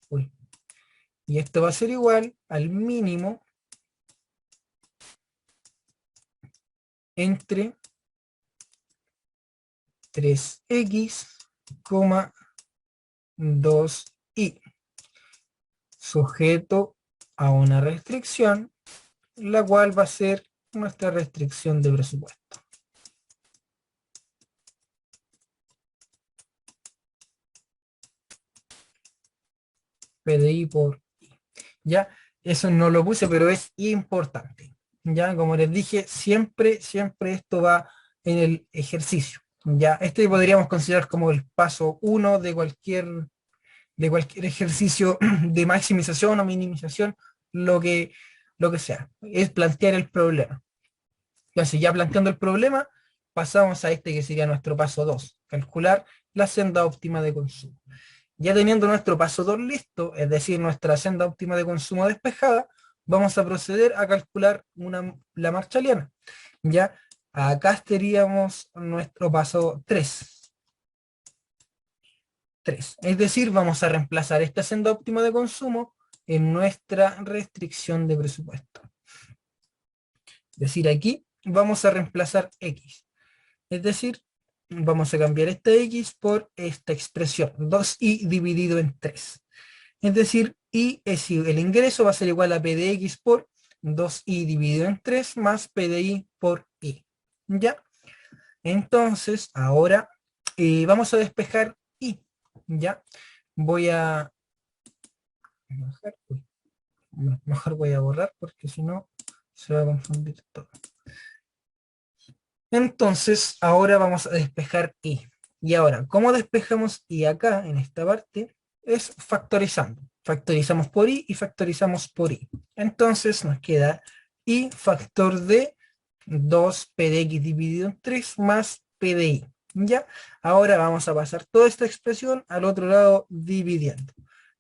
Uy. Y esto va a ser igual al mínimo entre 3x, 2y, sujeto a una restricción, la cual va a ser nuestra restricción de presupuesto. PDI por I. ¿Ya? Eso no lo puse, pero es importante. ¿Ya? Como les dije, siempre esto va en el ejercicio. ¿Ya? Este podríamos considerar como el paso 1 de cualquier ejercicio de maximización o minimización, lo que, lo que sea. Es plantear el problema. Entonces, ya planteando el problema, pasamos a este que sería nuestro paso 2, calcular la senda óptima de consumo. Ya teniendo nuestro paso 2 listo, es decir, nuestra senda óptima de consumo despejada, vamos a proceder a calcular la marcha aliena. Ya acá estaríamos nuestro paso 3. Es decir, vamos a reemplazar esta senda óptima de consumo en nuestra restricción de presupuesto. Es decir, aquí vamos a reemplazar X. Es decir, vamos a cambiar esta X por esta expresión, 2i dividido en 3. Es decir, el ingreso va a ser igual a P de X por 2i dividido en 3 más P de I por I. ¿Ya? Entonces, ahora vamos a despejar I. ¿Ya? Voy a... Mejor voy a borrar porque si no se va a confundir todo. Entonces, ahora vamos a despejar I. Y ahora, ¿cómo despejamos I acá, en esta parte? Es factorizando. Factorizamos por I y factorizamos por I. Entonces nos queda I factor de 2P de X dividido en 3 más P de I. ¿Ya? Ahora vamos a pasar toda esta expresión al otro lado dividiendo.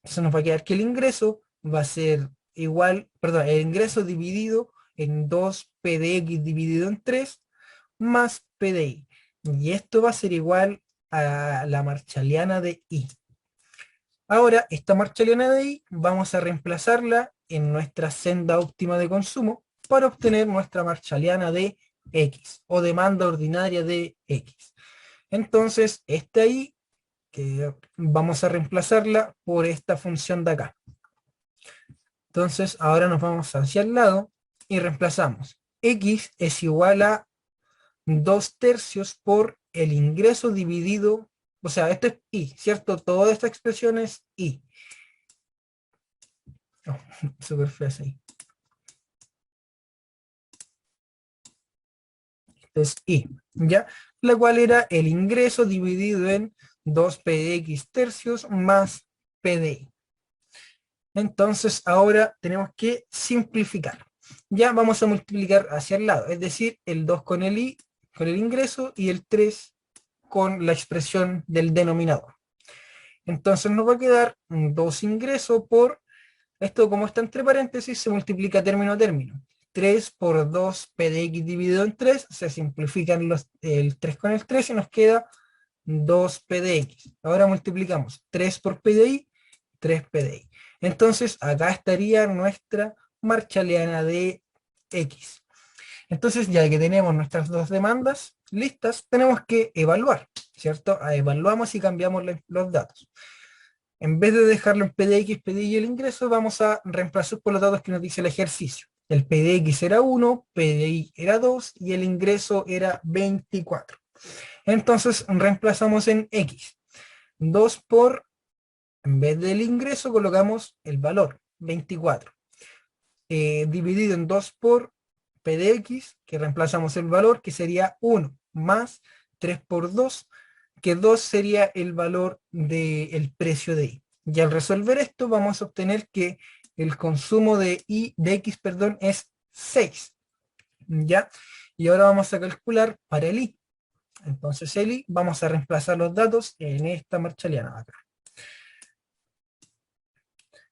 Entonces nos va a quedar que el ingreso va a ser igual, perdón, el ingreso dividido en 2P de X dividido en 3 más P de I. Y esto va a ser igual a la marchaliana de I. Ahora, esta marchaliana de I vamos a reemplazarla en nuestra senda óptima de consumo para obtener nuestra marchaliana de X o demanda ordinaria de X. Entonces, esta I que vamos a reemplazarla por esta función de acá. Entonces, ahora nos vamos hacia el lado y reemplazamos. X es igual a 2/3 por el ingreso dividido, o sea, esto es I, ¿cierto? Toda esta expresión es I. Oh, súper fea ahí. Esto es I, ¿ya? La cual era el ingreso dividido en 2P de X tercios más P de I. Entonces, ahora tenemos que simplificar. Ya vamos a multiplicar hacia el lado, es decir, el 2 con el I, con el ingreso, y el 3 con la expresión del denominador. Entonces nos va a quedar 2 ingresos por, esto como está entre paréntesis, se multiplica término a término. 3 por 2 P de X dividido en 3, se simplifican el 3 con el 3 y nos queda 2 P de X. Ahora multiplicamos 3 por P de I, 3 P de I. Entonces acá estaría nuestra marchaliana de X. Entonces, ya que tenemos nuestras dos demandas listas, tenemos que evaluar, ¿cierto? Evaluamos y cambiamos los datos. En vez de dejarlo en PDX, PDI y el ingreso, vamos a reemplazar por los datos que nos dice el ejercicio. El PDX era 1, PDI era 2 y el ingreso era 24. Entonces, reemplazamos en X. 2 por, en vez del ingreso, colocamos el valor, 24. Dividido en 2 por P de X, que reemplazamos el valor, que sería 1, más 3 por 2, que 2 sería el valor del precio de I. Y al resolver esto vamos a obtener que el consumo de X, perdón, es 6, ¿ya? Y ahora vamos a calcular para el Y. Entonces el Y, vamos a reemplazar los datos en esta marchaliana de acá.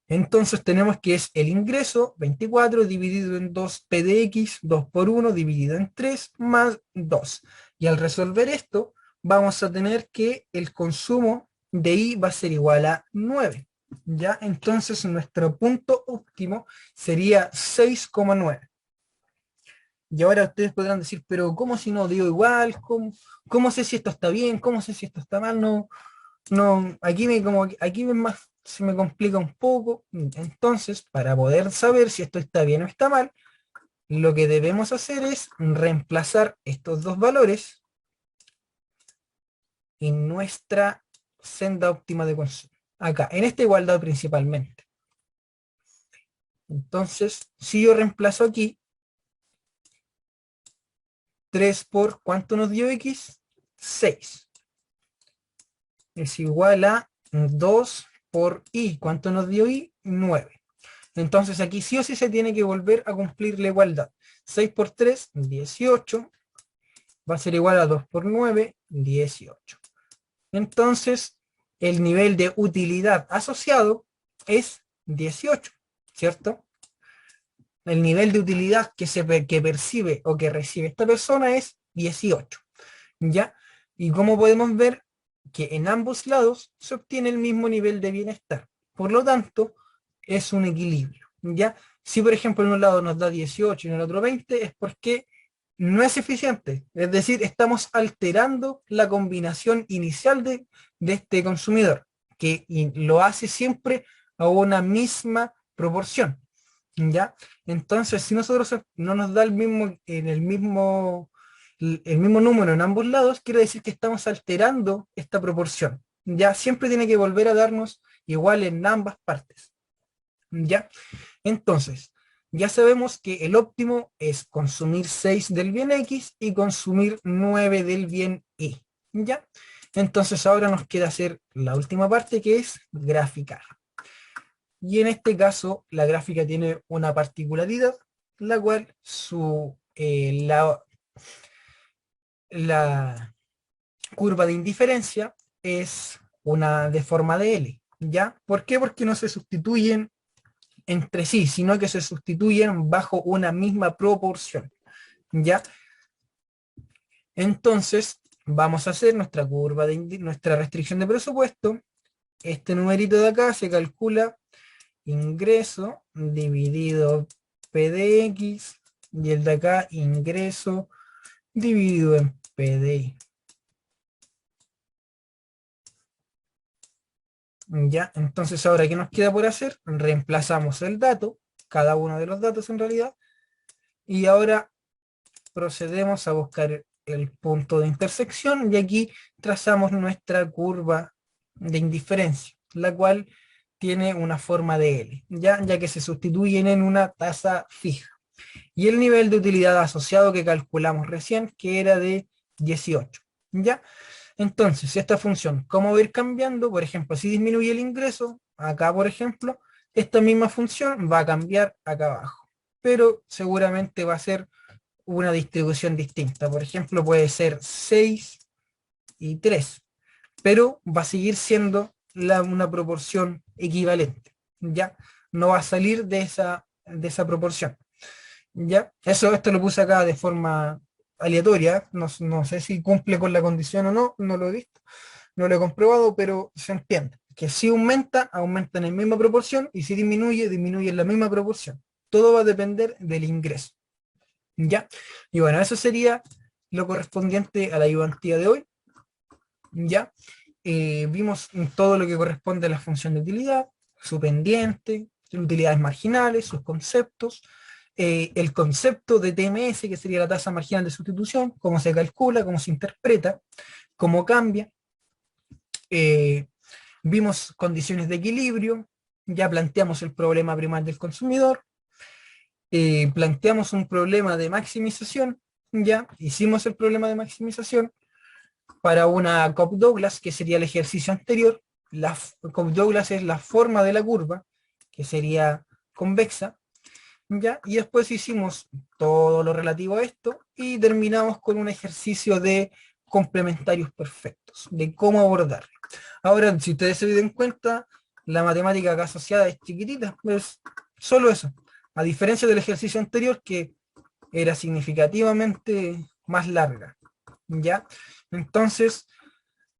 Entonces tenemos que es el ingreso, 24, dividido en 2p de x, 2 por 1, dividido en 3, más 2. Y al resolver esto, vamos a tener que el consumo de y va a ser igual a 9. ¿Ya? Entonces nuestro punto óptimo sería 6,9. Y ahora ustedes podrán decir, pero ¿cómo si no dio igual? ¿Cómo sé si esto está bien? ¿Cómo sé si esto está mal? No, aquí se me complica un poco. Entonces, para poder saber si esto está bien o está mal, lo que debemos hacer es reemplazar estos dos valores en nuestra senda óptima de consumo. Acá, en esta igualdad principalmente. Entonces, si yo reemplazo aquí, 3 por, ¿cuánto nos dio X? 6. Es igual a 2 por Y. ¿Cuánto nos dio Y? 9. Entonces aquí sí o sí se tiene que volver a cumplir la igualdad. 6 por 3, 18. Va a ser igual a 2 por 9, 18. Entonces, el nivel de utilidad asociado es 18, ¿cierto? El nivel de utilidad que percibe o que recibe esta persona es 18, ¿ya? Y como podemos ver que en ambos lados se obtiene el mismo nivel de bienestar. Por lo tanto, es un equilibrio, ¿ya? Si por ejemplo en un lado nos da 18 y en el otro 20, es porque no es eficiente. Es decir, estamos alterando la combinación inicial de este consumidor, que lo hace siempre a una misma proporción, ¿ya? Entonces, si nosotros no nos da el mismo número en ambos lados, quiere decir que estamos alterando esta proporción. Ya siempre tiene que volver a darnos igual en ambas partes. ¿Ya? Entonces, ya sabemos que el óptimo es consumir 6 del bien X y consumir 9 del bien Y. ¿Ya? Entonces ahora nos queda hacer la última parte, que es graficar. Y en este caso, la gráfica tiene una particularidad, la cual la curva de indiferencia es una de forma de L. ¿Ya? ¿Por qué? Porque no se sustituyen entre sí, sino que se sustituyen bajo una misma proporción. ¿Ya? Entonces, vamos a hacer nuestra curva nuestra restricción de presupuesto. Este numerito de acá se calcula ingreso dividido P de X, y el de acá ingreso dividido en P de Y. Ya, entonces ahora, ¿qué nos queda por hacer? Reemplazamos el dato, cada uno de los datos en realidad, y ahora procedemos a buscar el punto de intersección, y aquí trazamos nuestra curva de indiferencia, la cual tiene una forma de L, ya que se sustituyen en una tasa fija. Y el nivel de utilidad asociado que calculamos recién, que era de 18, ¿ya? Entonces, esta función, ¿cómo va a ir cambiando? Por ejemplo, si disminuye el ingreso, acá por ejemplo, esta misma función va a cambiar acá abajo, pero seguramente va a ser una distribución distinta. Por ejemplo, puede ser 6 y 3, pero va a seguir siendo una proporción equivalente, ¿ya? No va a salir de esa proporción. ¿Ya? Esto lo puse acá de forma aleatoria, no sé si cumple con la condición o no, no lo he visto, no lo he comprobado, pero se entiende. Que si aumenta en la misma proporción, y si disminuye en la misma proporción. Todo va a depender del ingreso. ¿Ya? Y bueno, eso sería lo correspondiente a la ayudantía de hoy. ¿Ya? Vimos todo lo que corresponde a la función de utilidad, su pendiente, utilidades marginales, sus conceptos, el concepto de TMS, que sería la tasa marginal de sustitución, cómo se calcula, cómo se interpreta, cómo cambia. Vimos condiciones de equilibrio, ya planteamos el problema primal del consumidor, planteamos un problema de maximización, ya hicimos el problema de maximización para una Cobb-Douglas, que sería el ejercicio anterior. La Cobb-Douglas es la forma de la curva, que sería convexa, ¿ya? Y después hicimos todo lo relativo a esto y terminamos con un ejercicio de complementarios perfectos, de cómo abordarlo. Ahora, si ustedes se den cuenta, la matemática acá asociada es chiquitita, es solo eso. A diferencia del ejercicio anterior, que era significativamente más larga, ¿ya? Entonces,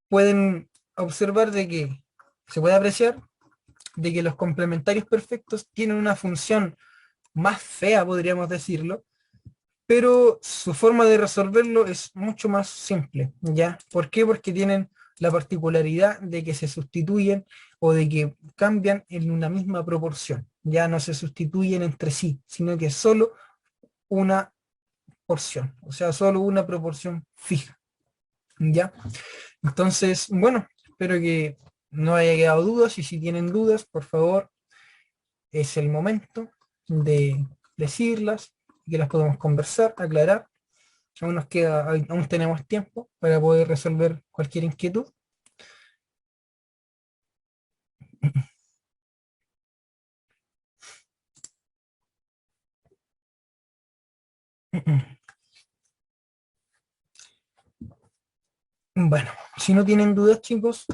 pueden observar de que se puede apreciar de que los complementarios perfectos tienen una función más fea, podríamos decirlo, pero su forma de resolverlo es mucho más simple, ¿ya? ¿Por qué? Porque tienen la particularidad de que se sustituyen o de que cambian en una misma proporción, ya no se sustituyen entre sí, sino que es solo una porción, o sea, solo una proporción fija, ¿ya? Entonces, bueno, espero que no haya quedado dudas y si tienen dudas, por favor, es el momento de decirlas, que las podemos conversar, aclarar. Aún nos queda, aún tenemos tiempo para poder resolver cualquier inquietud. Bueno, si no tienen dudas, chicos,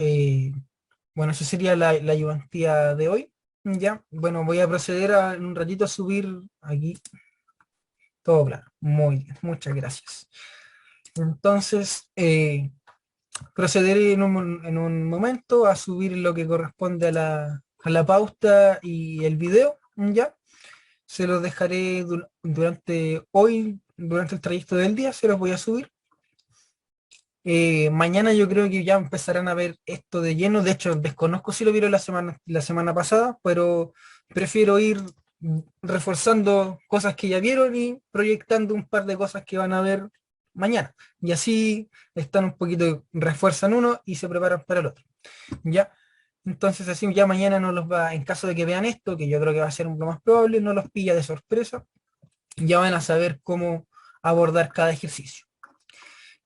bueno, esa sería la ayudantía de hoy. Ya, bueno, voy a proceder en un ratito a subir aquí. Todo claro. Muy bien, muchas gracias. Entonces, procederé en un momento a subir lo que corresponde a la pauta y el video, ¿ya? Se los dejaré durante hoy, durante el trayecto del día, se los voy a subir. Mañana yo creo que ya empezarán a ver esto de lleno. De hecho, desconozco si lo vieron la semana pasada, pero prefiero ir reforzando cosas que ya vieron y proyectando un par de cosas que van a ver mañana. Y así están un poquito, refuerzan uno y se preparan para el otro. ¿Ya? Entonces así ya mañana no los va, en caso de que vean esto, que yo creo que va a ser lo más probable, no los pilla de sorpresa, ya van a saber cómo abordar cada ejercicio.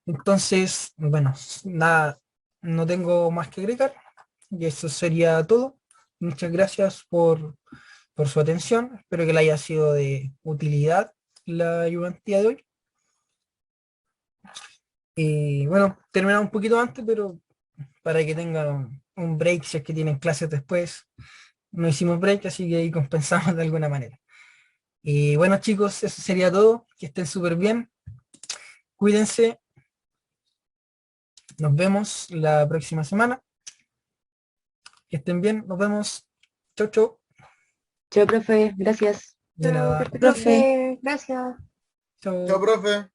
Entonces, bueno, nada, no tengo más que agregar y eso sería todo. Muchas gracias por su atención. Espero que le haya sido de utilidad la ayudantía de hoy. Y bueno, terminamos un poquito antes, pero para que tengan un break si es que tienen clases después. No hicimos break, así que ahí compensamos de alguna manera. Y bueno, chicos, eso sería todo. Que estén súper bien. Cuídense. Nos vemos la próxima semana. Que estén bien. Nos vemos. Chau, chau. Chao, profe, gracias. De nada. Profe. Profe, gracias. Chao, Chau. profe.